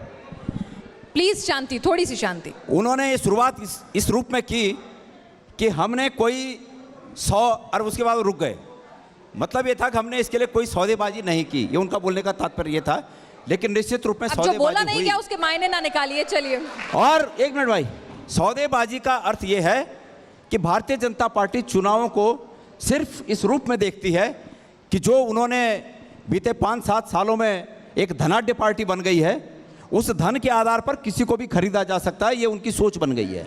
प्लीज, शांति, थोड़ी सी शांति। उन्होंने ये शुरुआत इस रूप में की कि हमने कोई 100 और उसके बाद रुक गए। मतलब ये था कि हमने इसके लिए कोई सौदेबाजी नहीं की, ये उनका बोलने का तात्पर्य ये था। लेकिन निश्चित रूप में जो बोला नहीं क्या उसके मायने ना निकालिए। चलिए, और एक मिनट भाई, सौदेबाजी का अर्थ ये है कि भारतीय जनता पार्टी चुनावों को सिर्फ इस रूप में देखती है कि जो उन्होंने बीते 5-7 सालों में एक धनाढ्य पार्टी बन गई है, उस धन के आधार पर किसी को भी खरीदा जा सकता है, ये उनकी सोच बन गई है।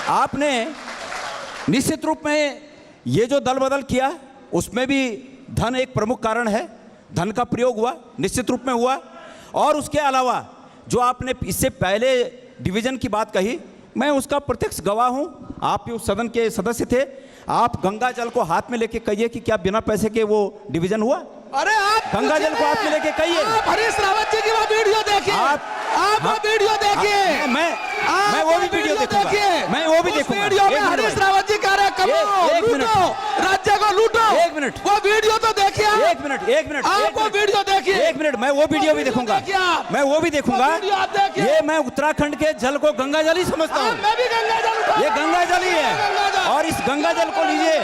आपने निश्चित रूप में ये जो दल बदल किया, उसमें भी धन एक प्रमुख कारण है। धन का प्रयोग हुआ, निश्चित रूप में हुआ। और उसके अलावा जो आपने इससे पहले डिवीजन की बात कही, मैं उसका प्रत्यक्ष गवाह हूं। आप भी उस सदन के सदस्य थे। आप गंगा जल को हाथ में लेके कहिए कि क्या बिना पैसे के वो डिवीजन हुआ? अरे आप गंगा जल को हाथ में लेके कहिए। आप हरीश रावत जी की वो वीडियो देखिए, आप वो वीडियो देखिए। मैं वो भी वीडियो देखूंगा, मैं वो भी देखूंगा। वीडियो में हरीश रावत जी कह रहे हैं कमाओ, लूटो, राज्य को लूटो। एक मिनट, वो वीडियो तो देखिए। एक मिनट, आप वो वीडियो देखिए। एक मिनट, मैं वो वीडियो भी देखूंगा, मैं वो भी देखूंगा। ये मैं उत्तराखंड के जल को गंगा जल ही समझता हूँ। मैं भी गंगा जल, ये गंगा जल ही है। और इस गंगा जल को लीजिए।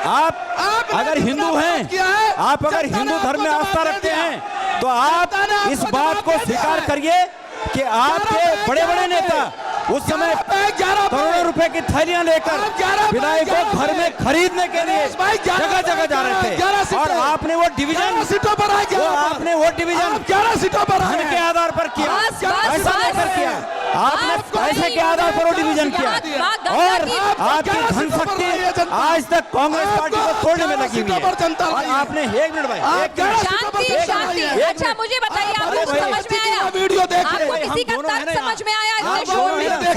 आप अगर हिंदू हैं, आप अगर हिंदू धर्म में आस्था रखते हैं, तो आप इस बात को स्वीकार करिए कि आपके बड़े बड़े नेता उस समय करोड़ों रुपए की थैलियां लेकर विधायकों को घर में खरीदने के लिए जगह जगह जा रहे थे। और आपने वो डिवीजन सीटों पर आपने वो डिवीजन 11 सीटों पर धन के आधार पर किया, ऐसा लेकर किया। आपने पैसे के आधार पर वो डिवीजन किया। और आपकी धन शक्ति आज तक कांग्रेस पार्टी को तोड़ने में लगी हुई है। और आपने एक मिनट भाई, शांति। अच्छा मुझे बताइए, आपको समझ में आया? आपको किसी का तर्क समझ में आया?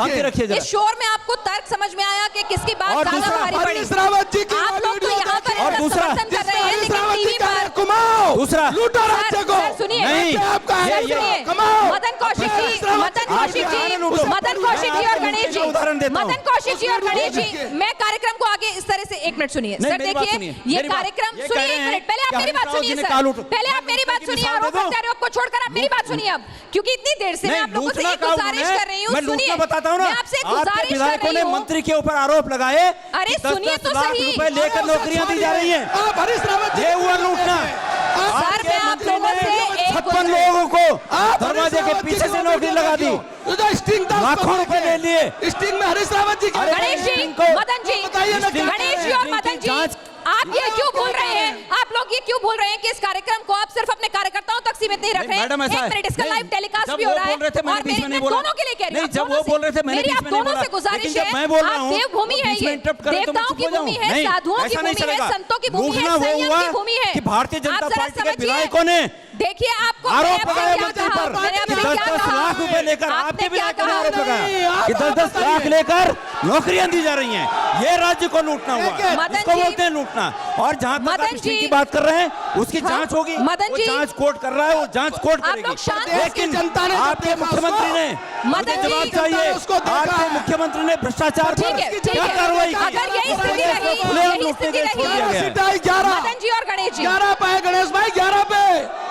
शांति रखिए जरा। इस शोर में आपको तर्क समझ में आया कि किसकी बात और ज्यादा दूसरा, भारी पड़ी? हरीश रावत जी की आप लोग तो यहाँ पर और इसका दूसरा, समर्थन कर रहे हैं, हरीश लेकिन रावत जी टीवी का पर कुमाओ दूसरा लूटो राज्य को। सर सुनिए, नहीं, आपका है, सर सुनिए, कमाओ। मदन कौशिक हरीश जी, रावत मदन जी कौशिक का जी, लूटो। मदन कौशिक जी और गणेश जी, उदाहरण देता हूं। मदन कौशिक जी और गणेश जी, मैं कार्यक्रम को आगे इस तरह से 1 मिनट सुनिए नहीं, सर। मेरी बात देखिए सुनिए, ये मेरी बात। कार्यक्रम ये सुनिए, कह रहे 1 हैं मिनट पहले आप कि मेरी बात हरीश रावत सुनिए जी ने सर, काल उठ- पहले आप मैं मेरी बात की सुनिए मिसाल और दे दूं? आरोप को छोड़कर आप मेरी बात सुनिए अब, क्योंकि इतनी देर से मैं आप लोगों से एक गुजारिश कर रही हूँ, मैं सुनिए, लूटना बताता हूँ ना। मैं आपसे एक आपके गुजारिश कर विधायकों रही ने हूँ। मंत्री के ऊपर आरोप लगाए। अरे कि 10-10 सुनिए तो लाख सही। रुपए लेकर नौकरियां दी जा रही हैं। आप हरीश रावत जी ये हुआ लूटना। सर मैं आप लोगों से एक 56 लोगों को आप दरवाजे हरीश के रावत जी पीछे की से नौकरी लगा दी। जो स्टिंग था उसको लाखों रुपए ले लिए। स्टिंग में हरीश रावत जी अरे गणेश जी, इनको- मदन जी, बताइए ना क्या गणेश जी और मदन जी, जांच- आप ये क्यों भूल रहे हैं? आप लोग ये क्यों भूल रहे हैं कि इस कार्यक्रम को आप सिर्फ अपने कार्यकर्ताओं तक सीमित नहीं रख रहे हैं? मैडम, ऐसा 1 है। मिनट, इसका नहीं, लाइव टेलीकास्ट जब भी हो वो रहा है बोल रहे थे, मैंने और बीच में नहीं बोला। दोनों के लिए कह रही हूँ, नहीं, आप जब दोनों वो से- बोल रहे थे, मैंने मेरी बीच आप में नहीं दोनों बोला। से गुजारिश लेकिन है, जब मैं बोल रहा आप हूं, देवभूमि तो है बीच में ये, interrupt करें तो मैं देवताओं चुप की हो जाऊं। भूमि है, नहीं, साधुओं की ऐसा नहीं भूमि है, चलेगा। संतों की भूमि है, लूटना वो संयम हुआ की भूमि है। कि भारतीय जनता आप जरा पार्टी के समझिए। विधायकों ने देखिए आपको आरोप मैंने आपसे लगाया क्या मंत्री कहा? पर मैंने आपसे कि क्या 10-10 कहा? लाख रुपए लेकर आपने आपके क्या विधायकों ने कहा? आरोप लगाया आप कि 10-10 बताइए। लाख लेकर नौकरियां दी जा रही हैं। ये राज्य को लूटना हुआ। मदन इसको जी- बोलते हैं लूटना। और जहां तक मदन आप स्टिंग जी- की बात कर रहे हैं, उसकी हाँ, जांच होगी। मदन वो जी- जांच कोर्ट कर रहा है, वो जांच कोर्ट आप करेगी। लोग शांत देश की लेकिन जनता ने जब आपके देखा मुख्यमंत्री उसको, ने मदन मुझे जवाब जी- चाहिए। उसको देखा आपके है। मुख्यमंत्री ने भ्रष्टाचार ठीक पर है, ठीक क्या है। कार्रवाई की? अगर यही स्थिति रही, खुलेआम यही लूटने स्थिति के लिए छोड़ दिया रही, गया है। सीटाई 11 मदन जी और गणेश जी, 11 पे है गणेश भाई, 11 पे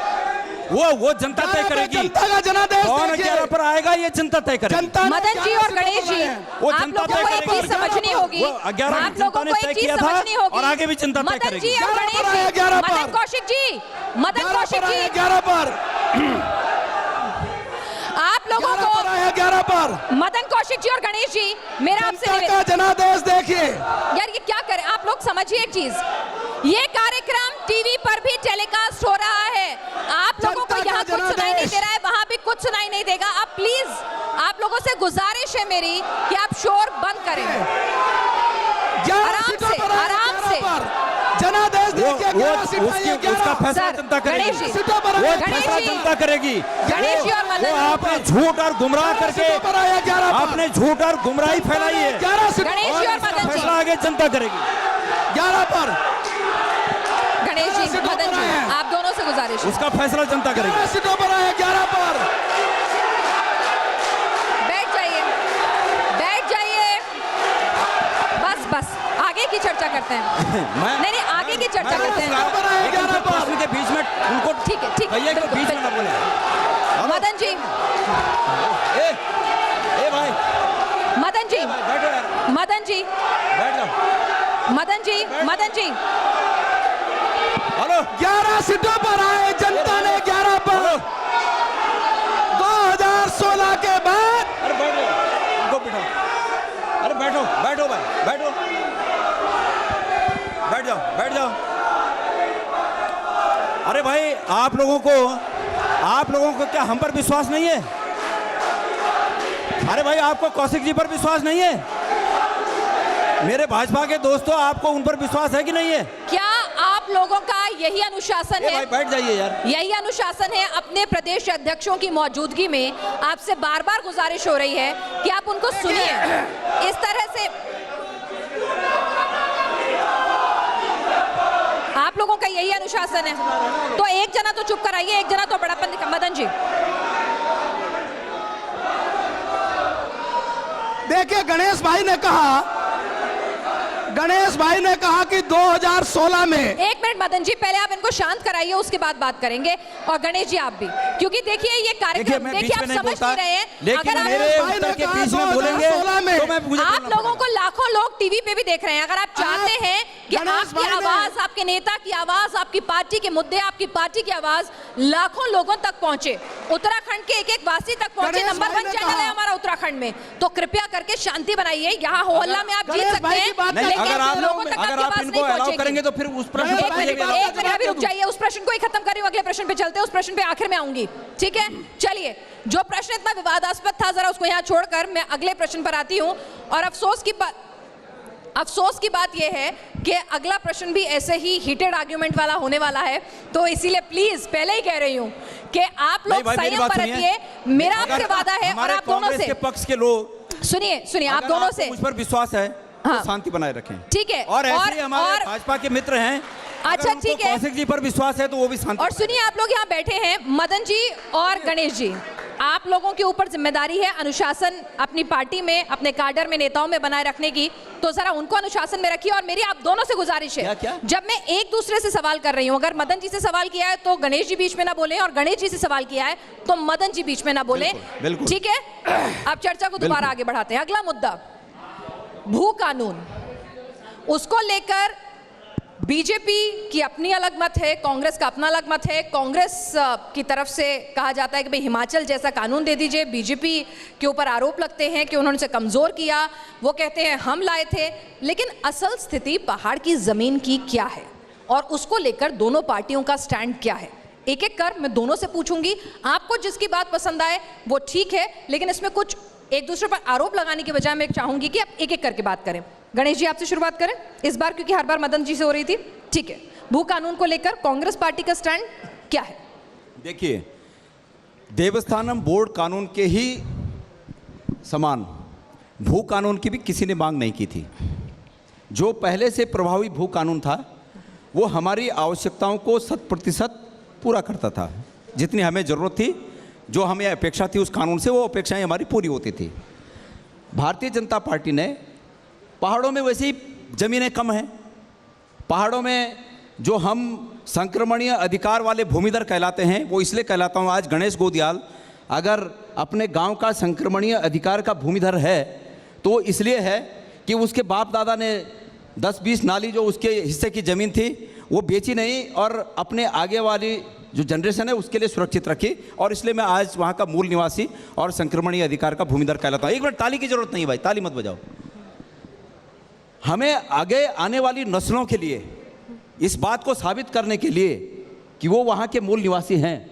वो जनता तय 11 पे करेगी। जनता का जनादेश कौन देखिए। 11 पर आएगा, ये जनता तय करेगी। जनता ने मदन जी 11 और गणेश जी, वो आप जनता लोगों तय को एक करेगी। चीज समझनी होगी, वो 11 आप जनता लोगों ने को तय एक चीज किया था समझनी होगी और आगे भी जनता तय मदन करेगी। जी और 11 गणेश पर आया, जी, 11 पर। मदन कौशिक जी, मदन 11 कौशिक पर आया, जी, 11 पर आप लोगों 11 पर को, आया, 11 पर मदन कौशिक जी और गणेश जी, मेरा आपसे जनता निवेदन, का जनादेश देखिए। यार ये क्या करें आप लोग, समझिए एक चीज, ये कार्यक्रम टीवी पर भी टेलीकास्ट हो रहा है, आप लोगों को जनता यहाँ का कुछ सुनाई नहीं जनादेश। दे रहा है, वहां भी कुछ सुनाई नहीं देगा। आप प्लीज, आप लोगों से गुजारिश है मेरी कि आप शोर बंद करें। 11 आराम सीटों से, पर आया, आराम 11 से। पर। जनादेश देखिए, 11 सीटें आई, उसका 11 फैसला सर, जनता गणेश करेगी। जी, सीटों पर वो आया, गणेश फैसला जी, जनता करेगी। गणेश जी और वो मदन आपने झूठ और गुमराह करके सीटों पर आया, 11 पर। आपने झूठ और गुमराही फैलाई है। 11 सीटों गणेश जी और इसका मदन जी, फैसला आगे जनता करेगी। 11 पर गणेश जी, सीटों मदन पर जी, आए। आप दोनों से गुजारिश है। उसका फैसला जनता करेगी। 11 सीटों पर आया, 11 पर बैठ जाइए, बैठ जाइए, बस बस आगे की चर्चा करते हैं। मैं नहीं नहीं, आगे की चर्चा करते हैं। पर आया, लेकिन 11 पर। प्रश्न के बीच में उनको ठीक है, ठीक है, भैया के बिल्कुल, बीच में ना बोले। मदन जी, ए भाई, मदन जी, बैठो यार, मदन जी, बैठ जाओ। मदन जी, मदन जी, हेलो 11 सीटों पर आए जनता ने, 11 पर हेलो, 2016 के बाद अरे बैठ जाओ, उनको बिठाओ। अरे बैठो, बैठो भाई, बैठो, बैठ जाओ, बैठ जाओ। अरे भाई, आप लोगों को क्या हम पर विश्वास नहीं है? अरे भाई, आपको कौशिक जी पर विश्वास नहीं है? मेरे भाजपा के दोस्तों, आपको उन पर विश्वास है कि नहीं है? क्या आप लोगों का यही अनुशासन ए है? भाई बैठ जाइए यार। यही अनुशासन है? अपने प्रदेश अध्यक्षों की मौजूदगी में आपसे बार बार गुजारिश हो रही है कि आप उनको सुनिए। इस तरह से आप लोगों का यही अनुशासन है, तो एक जना तो चुप कराइए, एक जना तो बड़ापन दिखा। मदन जी, देखिए, गणेश भाई ने कहा कि 2016 में, एक मिनट मदन जी, पहले आप इनको शांत कराइए, उसके बाद बात करेंगे। और गणेश जी आप भी, क्योंकि देखिए ये कार्यक्रम, मैं देखिए बीच आप में नहीं समझ बोलता, नहीं रहे हैं। लेकिन अगर मेरे आप, भाई ने उत्तर के कहा बीच में 2016 बोलेंगे तो मैं मुझे आप लोगों को लाखों लोग टीवी पे भी देख रहे हैं, अगर आप चाहते हैं कि गणेश आपकी भाई ने- आवाज, आपके नेता की आवाज, आपकी पार्टी के मुद्दे, आपकी पार्टी की आवाज लाखों लोगों तक पहुंचे, उत्तराखंड के एक एक वासी तक पहुंचे। गणेश नंबर भाई 1 ने चैनल है कहा- हमारा उत्तराखंड में, तो कृपया करके शांति बनाइए। यहाँ हो हल्ला में आप जीत गणेश सकते भाई हैं, की बात नहीं, लेकिन अगर आप लोगों तक अगर आपकी आप आवाज इनको नहीं अलाउ पहुंचेगी। करेंगे तो फिर उस प्रश्न गणेश पर भाई की पहले बात- एक मिनट अभी रुक जाइए, उस प्रश्न को ही खत्म कर रही हूँ, अगले प्रश्न पे चलते हैं। उस प्रश्न पे आखिर में आऊंगी, ठीक है? चलिए, जो प्रश्न इतना विवादास्पद था, जरा उसको यहाँ छोड़कर मैं अगले प्रश्न पर आती हूँ। और अफसोस की बात यह है कि अगला प्रश्न भी ऐसे ही हीटेड आर्ग्यूमेंट वाला होने वाला है, तो इसीलिए प्लीज पहले ही कह रही हूँ कि आप नहीं लोग भाई, मेरी संयम बात बरतिए। सुनिए। मेरा अगर आपसे वादा है और हमारे आप दोनों कांग्रेस से, के पक्ष के लोग सुनिए आप अगर दोनों आपको से मुझ पर विश्वास है हाँ। तो शांति बनाए रखें। ठीक है। और ऐसे ही हमारे भाजपा के मित्र हैं, अच्छा ठीक है। कौशिक जी पर विश्वास है तो वो भी शांति। और सुनिए, आप लोग यहाँ बैठे हैं, मदन जी और गणेश जी, आप लोगों के ऊपर जिम्मेदारी है अनुशासन अपनी पार्टी में, अपने काडर में, नेताओं में बनाए रखने की, तो जरा उनको अनुशासन में रखिए। और मेरी आप दोनों से गुजारिश है, क्या? जब मैं एक दूसरे से सवाल कर रही हूँ, अगर मदन जी से सवाल किया है तो गणेश जी बीच में ना बोले, और गणेश जी से सवाल किया है तो मदन जी बीच में ना बोले। बिल्कुल। ठीक है, अब चर्चा को दोबारा आगे बढ़ाते हैं। अगला मुद्दा भू कानून, उसको लेकर बीजेपी की अपनी अलग मत है, कांग्रेस का अपना अलग मत है। कांग्रेस की तरफ से कहा जाता है कि भाई हिमाचल जैसा कानून दे दीजिए। बीजेपी के ऊपर आरोप लगते हैं कि उन्होंने उसे कमज़ोर किया, वो कहते हैं हम लाए थे। लेकिन असल स्थिति पहाड़ की ज़मीन की क्या है और उसको लेकर दोनों पार्टियों का स्टैंड क्या है, एक एक कर मैं दोनों से पूछूंगी। आपको जिसकी बात पसंद आए वो ठीक है, लेकिन इसमें कुछ एक दूसरे पर आरोप लगाने के बजाय मैं चाहूंगी कि आप एक एक करके बात करें। गणेश जी आपसे शुरुआत करें इस बार, क्योंकि हर बार मदन जी से हो रही थी। ठीक है, भू कानून को लेकर कांग्रेस पार्टी का स्टैंड क्या है? देखिए, देवस्थानम बोर्ड कानून के ही समान भू कानून की भी किसी ने मांग नहीं की थी। जो पहले से प्रभावी भू कानून था वो हमारी आवश्यकताओं को 100% पूरा करता था। जितनी हमें ज़रूरत थी, जो हमें अपेक्षा थी उस कानून से, वो अपेक्षाएं हमारी पूरी होती थी। भारतीय जनता पार्टी ने, पहाड़ों में वैसे ही ज़मीनें कम हैं, पहाड़ों में जो हम संक्रमणीय अधिकार वाले भूमिधर कहलाते हैं, वो इसलिए कहलाता हूँ, आज गणेश गोदियाल अगर अपने गांव का संक्रमणीय अधिकार का भूमिधर है तो इसलिए है कि उसके बाप दादा ने 10-20 नाली जो उसके हिस्से की ज़मीन थी वो बेची नहीं और अपने आगे वाली जो जनरेशन है उसके लिए सुरक्षित रखी, और इसलिए मैं आज वहाँ का मूल निवासी और संक्रमणीय अधिकार का भूमिधर कहलाता हूँ। एक मिनट, ताली की जरूरत नहीं भाई, ताली मत बजाओ। हमें आगे आने वाली नस्लों के लिए इस बात को साबित करने के लिए कि वो वहाँ के मूल निवासी हैं,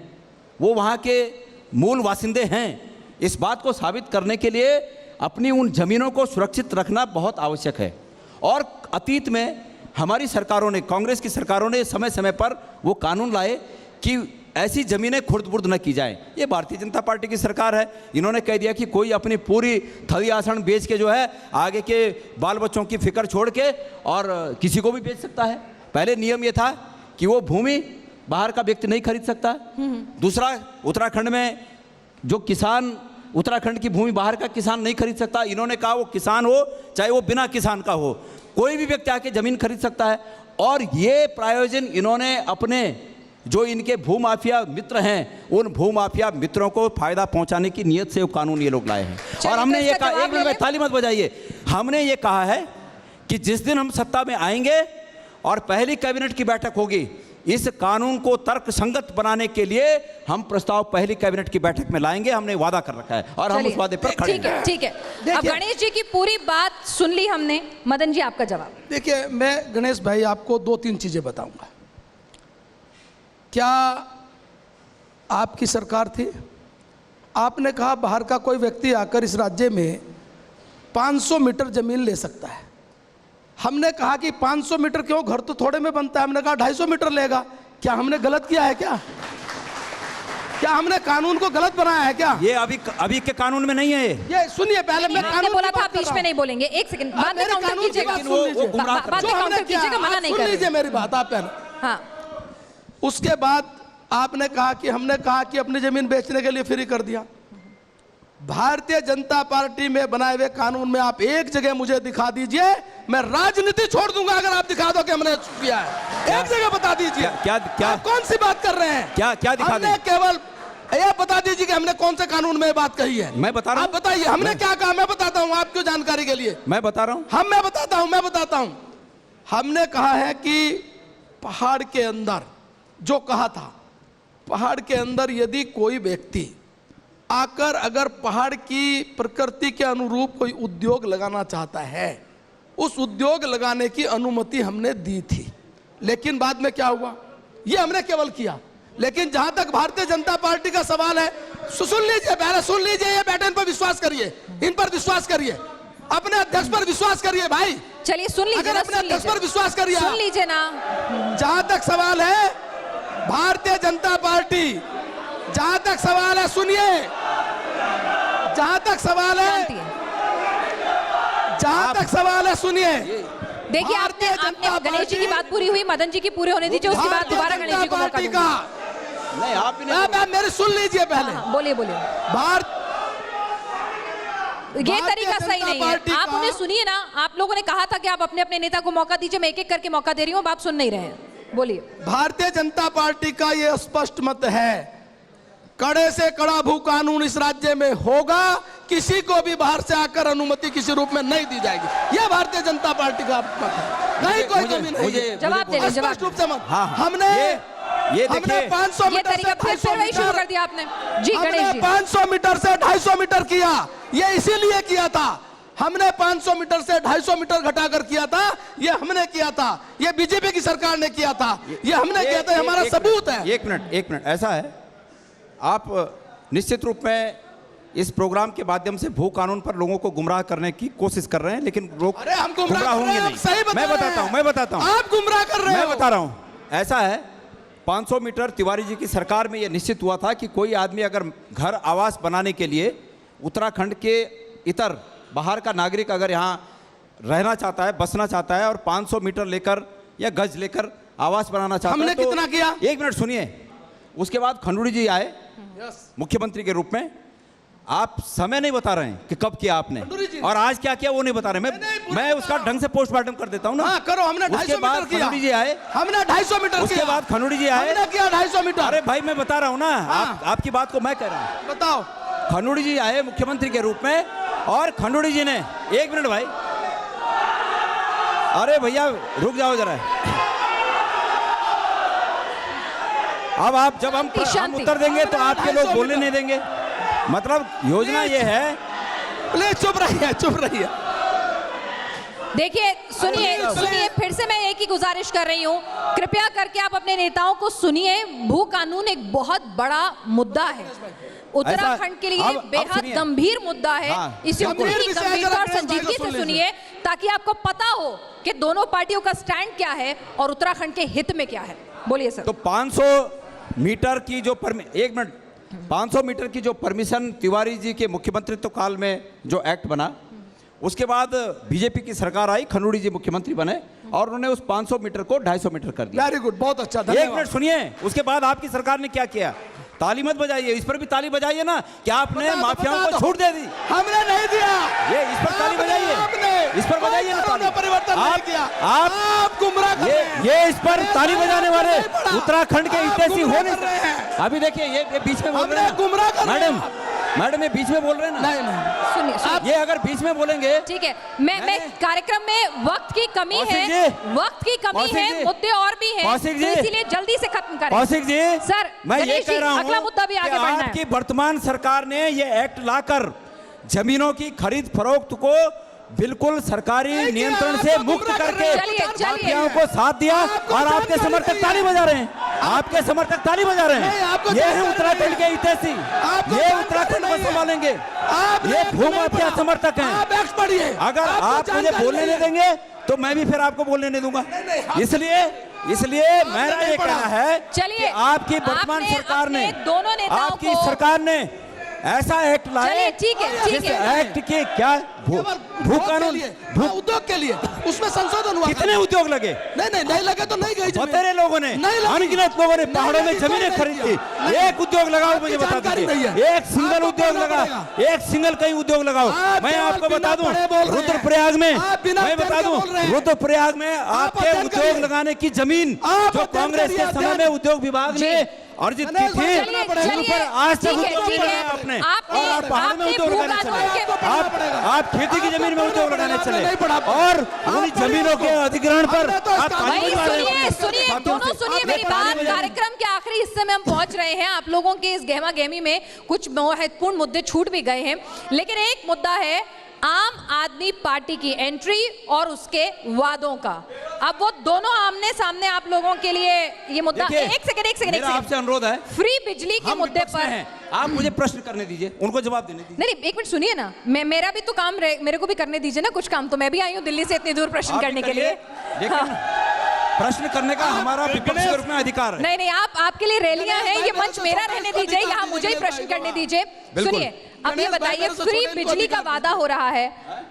वो वहाँ के मूल वासिंदे हैं, इस बात को साबित करने के लिए अपनी उन ज़मीनों को सुरक्षित रखना बहुत आवश्यक है। और अतीत में हमारी सरकारों ने, कांग्रेस की सरकारों ने समय समय पर वो कानून लाए कि ऐसी ज़मीनें खुर्द-बुर्द न की जाएं। ये भारतीय जनता पार्टी की सरकार है, इन्होंने कह दिया कि कोई अपनी पूरी थली आसन बेच के जो है आगे के बाल बच्चों की फिक्र छोड़ के और किसी को भी बेच सकता है। पहले नियम ये था कि वो भूमि बाहर का व्यक्ति नहीं खरीद सकता। दूसरा, उत्तराखंड में जो किसान, उत्तराखंड की भूमि बाहर का किसान नहीं खरीद सकता। इन्होंने कहा वो किसान हो चाहे वो बिना किसान का हो, कोई भी व्यक्ति आके ज़मीन खरीद सकता है। और ये प्रायोजन इन्होंने अपने जो इनके भूमाफिया मित्र हैं, उन भूमाफिया मित्रों को फायदा पहुंचाने की नीयत से वो कानून ये लोग लाए हैं। और हमने ये कहा, एक मिनट में ताली मत बजाइए, हमने ये कहा है कि जिस दिन हम सत्ता में आएंगे और पहली कैबिनेट की बैठक होगी, इस कानून को तर्कसंगत बनाने के लिए हम प्रस्ताव पहली कैबिनेट की बैठक में लाएंगे। हमने वादा कर रखा है और हम उस वादे पर खड़े हैं। ठीक है। अब गणेश जी की पूरी बात सुन ली हमने, मदन जी आपका जवाब। देखिए, मैं गणेश भाई आपको 2-3 चीज़ें बताऊंगा। क्या आपकी सरकार थी, आपने कहा बाहर का कोई व्यक्ति आकर इस राज्य में 500 मीटर ज़मीन ले सकता है। हमने कहा कि 500 मीटर क्यों, घर तो थोड़े में बनता है। हमने कहा 250 मीटर लेगा। क्या हमने गलत किया है? क्या हमने कानून को गलत बनाया है क्या? ये अभी के कानून में नहीं है। ये सुनिए, पहले मैं कानून बोला था बीच में नहीं बोलेंगे। एक सेकंड, बाद में काउंटर कीजिएगा, मना नहीं कर लीजिए मेरी बात आप। हाँ, उसके बाद आपने कहा कि हमने कहा कि अपनी जमीन बेचने के लिए फ्री कर दिया। भारतीय जनता पार्टी में बनाए हुए कानून में आप एक जगह मुझे दिखा दीजिए, मैं राजनीति छोड़ दूंगा अगर आप दिखा दो कि हमने किया है। एक जगह बता दीजिए। क्या कौन सी बात कर रहे हैं? क्या दिखा दें? केवल ये बता दीजिए कि हमने कौन से कानून में बात कही है। मैं बता रहा हूं। आप बताइए हमने क्या कहा। मैं बताता हूं आपकी जानकारी के लिए। मैं बता रहा हूं। मैं बताता हूं। हमने कहा है कि पहाड़ के अंदर, जो कहा था, पहाड़ के अंदर यदि कोई व्यक्ति आकर अगर पहाड़ की प्रकृति के अनुरूप कोई उद्योग लगाना चाहता है, उस उद्योग लगाने की अनुमति हमने दी थी। लेकिन बाद में क्या हुआ, ये हमने केवल किया। लेकिन जहां तक भारतीय जनता पार्टी का सवाल है, सुन लीजिए, पहले सुन लीजिए। ये बैठन पर विश्वास करिए, इन पर विश्वास करिए, अपने अध्यक्ष पर विश्वास करिए भाई। चलिए सुन लीजिए, अगर अपने अध्यक्ष पर विश्वास करिए, सुन लीजिए ना। जहां तक सवाल है भारतीय जनता पार्टी, जहां तक सवाल है, सुनिए, जहां तक सवाल है जहां तक सवाल है सुनिए, देखिए भारतीय आपने जनता गणेश जी की पार्टी- बात पूरी हुई, मदन जी की पूरी होने दीजिए, उसके बाद दोबारा भारतीय गणेश जी को जनता मौका पार्टी दूंगी। का नहीं आप ही नहीं मेरे सुन लीजिए पहले। हाँ, बोलिए बोलिए। भारत ये भारतीय तरीका सही जनता नहीं है, पार्टी आप का- उन्हें सुनिए ना। आप लोगों ने कहा था कि आप अपने अपने नेता को मौका दीजिए, मैं एक एक करके मौका दे रही हूँ, आप सुन नहीं रहे हैं, बोलिए। भारतीय जनता पार्टी का यह स्पष्ट मत है, कड़े से कड़ा भू कानून इस राज्य में होगा, किसी को भी बाहर से आकर अनुमति किसी रूप में नहीं दी जाएगी। यह भारतीय जनता पार्टी का मत है, कहीं कोई कमी नहीं है। जवाब दे दीजिए, स्पष्ट रूप से मत। हाँ, हाँ। हमने ये हमने देखिए 500 ये मीटर से तरीका फिर 250 वही शुरू कर मीटर, दिया आपने जी। हमने गणेश जी 500 मीटर से 250 मीटर किया, ये इसीलिए किया था। हमने 500 मीटर से 250 मीटर घटाकर किया था, ये हमने किया था, ये बीजेपी की सरकार ने किया था, ये हमने किया था, हमारा सबूत है। एक मिनट ऐसा है, आप निश्चित रूप में इस प्रोग्राम के माध्यम से भू कानून पर लोगों को गुमराह करने की कोशिश कर रहे हैं, लेकिन लोग अरे हम गुमराह कर रहे होंगे हैं, नहीं। आप सही बता मैं रहे बताता हैं। हूं, आप गुमराह कर रहे मैं हो। बता रहा हूं, ऐसा है 500 मीटर तिवारी जी की सरकार में यह निश्चित हुआ था कि कोई आदमी अगर घर आवास बनाने के लिए उत्तराखंड के इतर बाहर का नागरिक अगर यहाँ रहना चाहता है, बसना चाहता है और 500 मीटर लेकर या गज लेकर आवास बनाना चाहता है, हमने तो कितना किया? एक मिनट सुनिए। उसके बाद खंडूड़ी जी आए मुख्यमंत्री के रूप में, आप समय नहीं बता रहे हैं कि कब किया आपने और आज क्या किया वो नहीं बता रहे। मैं उसका ढंग से पोस्टमार्टम कर देता हूं ना। हाँ करो, हमने 250 मीटर किया। खंडूड़ी जी आए, हमने 250 मीटर उसके किया। बाद खंडूड़ी जी आए, हमने किया 250 मीटर। अरे भाई मैं बता रहा हूं ना, हाँ। आपकी बात को मैं कह रहा हूं। बताओ। खंडूड़ी जी आए मुख्यमंत्री के रूप में और खंडूड़ी जी ने, एक मिनट भाई, अरे भैया रुक जाओ जरा। अब आप जब हम उत्तर देंगे तो आपके लोग बोलने नहीं देंगे। मतलब योजना ये है। प्लीज चुप रहिए, चुप रहिए। देखिए सुनिए अरे, सुनिए, फिर से मैं एक ही गुजारिश कर रही हूँ, कृपया करके आप अपने नेताओं को सुनिए। भू कानून एक बहुत बड़ा मुद्दा है, उत्तराखंड के लिए अब बेहद सुनिए। गंभीर मुद्दा है। हाँ, इसे गंभीर पूरी विषय है, गंभीरता जरा और गणेश भाई संजीदगी को से सुन सुनिए, ताकि आपको पता हो कि दोनों पार्टियों का स्टैंड क्या है और उत्तराखंड के हित में क्या है। बोलिए सर। तो 500 मीटर की जो 500 मीटर की जो परमिशन तिवारी जी के मुख्यमंत्रित्व काल में जो एक्ट बना, उसके बाद बीजेपी की सरकार आई, खंडूड़ी जी मुख्यमंत्री बने और उन्होंने उस 500 मीटर को 250 मीटर कर दिया। वेरी गुड, बहुत अच्छा, एक धन्यवाद। मिनट सुनिए, उसके बाद आपकी सरकार ने क्या किया? ताली मत बजाइए, इस पर भी ताली बजाइए ना। क्या आपने माफियाओं को छूट दे दी? हमने नहीं दिया। ये इस पर ताली बजाइए, इस पर बजाइए ना ताली। परिवर्तन नहीं किया। आप गुमराह कर रहे हैं। ये इस पर ताली बजाने वाले उत्तराखंड के आप हितैषी गुमराह होने कर रहे हैं। अभी देखिए ये बीच में बोल रहे हमने गुमराह कर हैं रहे मैडम, मैडम ये बीच में बोल रहे हैं ना। नहीं सुनिए सुनिए। ये अगर बीच में बोलेंगे, ठीक है, मैं कार्यक्रम में वक्त की कमी कौशिक है, जी, वक्त की कमी कौशिक है, जी, मुद्दे और भी हैं, कौशिक तो जी, इसीलिए जल्दी से खत्म करें। कौशिक जी, सर, मैं ये गणेश कह जी, रहा हूं अगला मुद्दा भी कि आगे बढ़ना है। आपकी वर्तमान सरकार ने ये एक्ट लाकर जमीनों की खरीद फरोख्त को बिल्कुल सरकारी नियंत्रण से मुक्त करके माफियाओं को साथ दिया और आपके समर्थक ताली बजा रहे हैं। आपके समर्थक ताली बजा रहे हैं। ये है उत्तराखंड के हितैषी, ये उत्तराखंड को संभालेंगे, ये भूमाफिया समर्थक हैं। आप एक्ट पढ़िए। अगर आप मुझे बोलने नहीं देंगे तो मैं भी फिर आपको बोलने नहीं दूंगा। इसलिए मेरा ये कहना है कि आपकी वर्तमान सरकार ने, दोनों नेताओं आपकी सरकार ने ऐसा एक्ट लाए, ठीक है, एक्ट के क्या भू कानून, उद्योग के लिए उसमें संशोधन हुआ। कितने उद्योग लगे? नहीं लगे तो नहीं गई। बतेरे लोगों ने, अनगिनत लोगों ने पहाड़ों में जमीनें खरीदी। एक उद्योग लगाओ, मुझे बता दीजिए, एक सिंगल उद्योग लगा, एक सिंगल कई उद्योग लगाओ। मैं आपको बता दूं, रुद्रप्रयाग में, मैं बता दूं, रुद्रप्रयाग में आपके उद्योग लगाने की जमीन जो कांग्रेस के समय में उद्योग विभाग ने अर्जित की थी, उन पर आज तक उद्योग लगाया आपने। और पहाड़ में उद्योग लगाने चले, आप खेती की जमीन में उद्योग लगाने चले और उन जमीनों के अधिग्रहण पर आप ताली बजा रहे हो। सुनिए दोनों, सुनिए मेरी बात। कार्यक्रम के आखिरी हिस्से में हम पहुंच रहे हैं। आप लोगों के इस गहमा गहमी में कुछ महत्वपूर्ण मुद्दे छूट भी गए हैं, लेकिन एक मुद्दा है आम आदमी पार्टी की एंट्री और उसके वादों का। अब वो दोनों आमने सामने आप लोगों के लिए ये मुद्दा। एक सेकंड मेरा आपसे अनुरोध है, फ्री बिजली के मुद्दे पर आप मुझे प्रश्न करने दीजिए, उनको जवाब देने दीजिए। नहीं, एक मिनट सुनिए ना, मेरा भी तो काम मेरे को भी करने दीजिए ना कुछ काम। तो मैं भी आई हूँ दिल्ली से इतनी दूर प्रश्न करने के लिए। प्रश्न करने का हमारा विपक्ष के रूप में अधिकार है। नहीं, आप आपके लिए रैलियां हैं, ये मंच मेरा रहने दीजिए, यहाँ मुझे ही प्रश्न करने दीजिए। सुनिए, अब ये गणेश भाई बताइए, मेरे से फ्री छोटे, इनको बिजली का अधिकार वादा हो रहा है,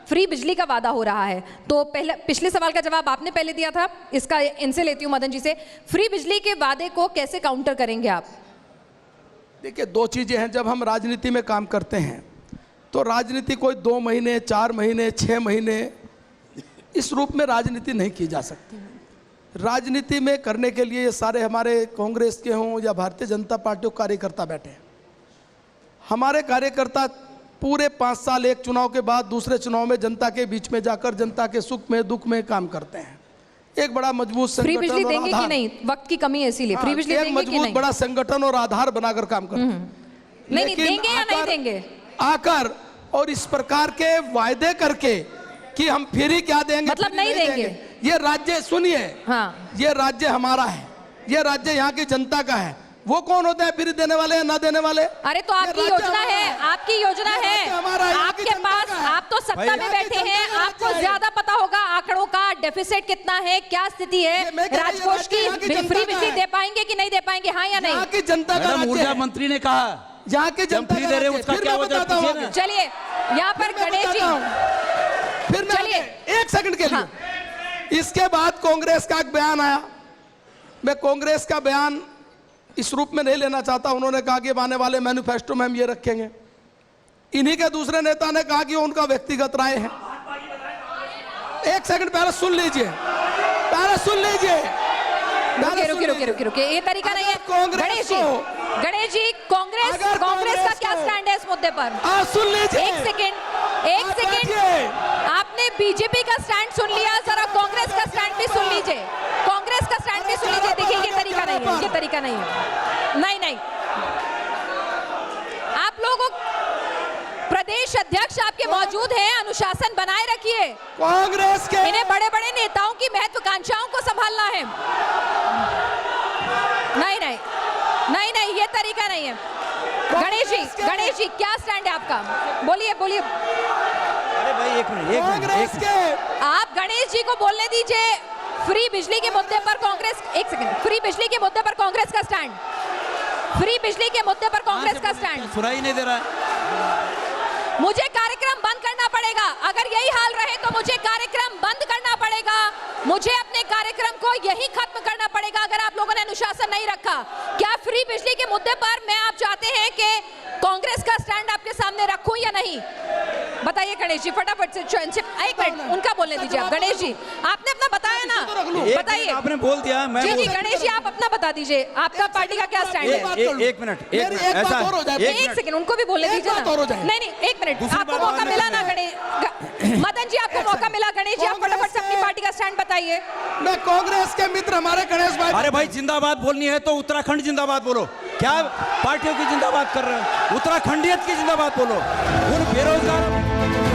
फ्री बिजली का वादा हो रहा है, तो पहले पिछले सवाल का जवाब आपने पहले दिया था, इसका इनसे लेती हूं मदन जी से, फ्री बिजली के वादे को कैसे काउंटर करेंगे आप? देखिए, दो चीजें हैं। जब हम राजनीति में काम करते हैं तो राजनीति कोई 2 महीने, 4 महीने, 6 महीने इस रूप में राजनीति नहीं की जा सकती। राजनीति में करने के लिए ये सारे हमारे कांग्रेस के हों या भारतीय जनता पार्टी के कार्यकर्ता बैठे हैं। हमारे कार्यकर्ता पूरे 5 साल एक चुनाव के बाद दूसरे चुनाव में जनता के बीच में जाकर जनता के सुख में दुख में काम करते हैं। एक बड़ा मजबूत फ्री संगठन बिजली और देंगे कि आधार, नहीं? वक्त की कमी है इसीलिए, फ्री बिजली एक देंगे कि मजबूत नहीं? बड़ा संगठन और आधार बनाकर काम करते हैं। नहीं, लेकिन देंगे या नहीं देंगे? आकर और इस प्रकार के वायदे करके कि हम फ्री क्या देंगे, मतलब फ्री नहीं देंगे। ये राज्य, सुनिए, हाँ, ये राज्य हमारा है, ये राज्य यहाँ की जनता का है। वो कौन होते हैं फ्री देने वाले या ना देने वाले? अरे तो ये आपकी राज्य योजना हमारा है, आपकी योजना ये है, राज्य हमारा है, यहाँ की आपके जनता पास, का है। आप तो सत्ता भाई, में यहाँ की बैठे जनता हैं, का आपको राज्य है। ज्यादा पता होगा आंकड़ों का, डेफिसिट कितना है, क्या स्थिति है, ये मैं कह रहा हूं, ये राजकोष राज्य यहाँ की की जनता फ्री का बिजली है। दे पाएंगे कि नहीं दे पाएंगे, हाँ या नहीं? यहाँ की जनता का मैडम, राज्य ऊर्जा है। मंत्री ने कहा यहाँ की जनता फ्री का दे रहे राज्य है। उसका फिर क्या मैं वजह बताता हूं पूछिए आगे। ना। चलिए, यहाँ पर फिर मैं गणेश जी, बताता हूं। फिर मैं चलिए। आगे, 1 सेकंड के लिए। हाँ। इसके बाद कांग्रेस का एक बयान आया। मैं कांग्रेस का बयान इस रूप में नहीं लेना चाहता। उन्होंने कहा कि आने वाले मैनिफेस्टो में हम ये रखेंगे। इन्हीं के दूसरे नेता ने कहा कि उनका व्यक्तिगत राय है। 1 सेकंड पहले सुन लीजिए, पहले सुन लीजिए। रुकिए, ये तरीका नहीं है। कांग्रेस गणेश जी, को- गणेश जी, कांग्रेस अगर कांग्रेस का कांग्रेस क्या को- स्टैंड है इस मुद्दे पर? सुन लीजिए। एक आप सेकंड, बैठिए। आपने बीजेपी का स्टैंड सुन लिया, जरा कांग्रेस का स्टैंड भी सुन लीजिए, कांग्रेस का स्टैंड भी सुन लीजिए। देखिए, ये तरीका नहीं है, ये तरीका नहीं है। नहीं, आप लोगों, प्रदेश अध्यक्ष आपके मौजूद हैं, अनुशासन बनाए रखिए। कांग्रेस के इन्हें बड़े बड़े नेताओं की महत्वाकांक्षाओं को संभालना है। नहीं, ये तरीका नहीं है। गणेश जी, क्या स्टैंड है आपका? बोलिए। अरे भाई, एक मिनट, कांग्रेस के आप गणेश जी को बोलने दीजिए। फ्री बिजली के मुद्दे पर कांग्रेस, एक सेकंड, फ्री बिजली के मुद्दे पर कांग्रेस का स्टैंड, फ्री बिजली के मुद्दे पर कांग्रेस का स्टैंड। सुनाई नहीं दे रहा है। मुझे कार्यक्रम बंद करना पड़ेगा। अगर यही हाल रहे तो मुझे कार्यक्रम बंद करना पड़ेगा। मुझे अपने कार्यक्रम को यही खत्म करना पड़ेगा अगर आप लोगों ने अनुशासन नहीं रखा। क्या फ्री बिजली के मुद्दे पर मैं आप चाहते हैं कि कांग्रेस का स्टैंड आपके सामने रखूं या नहीं? बताइए गणेश जी, फटाफट से। एक मिनट, उनका बोलने दीजिए आप। गणेश जी, आपने अपना बताया ना, बताइए। आपने बोल दिया, मैं जी, बोल- गणेश जी, आप अपना बता दीजिए, आपका पार्टी का क्या स्टैंड है? एक मिनट, ऐसा एक सेकंड, उनको भी बोलने एक दीजिए बात और हो ना। जाए। नहीं, एक मिनट, दूसरी आपको बात मौका और मिला ना ना मदन जी, आपको मौका मिला। गणेश जी, आप फटाफट से अपनी पार्टी का स्टैंड बताइए। मैं कांग्रेस के मित्र हमारे गणेश भाई। अरे भाई, जिंदाबाद बोलनी है तो उत्तराखंड जिंदाबाद बोलो। क्या पार्टियों की जिंदाबाद कर रहे हो? उत्तराखंडियत की जिंदाबाद बोलो। उन बेरोजगार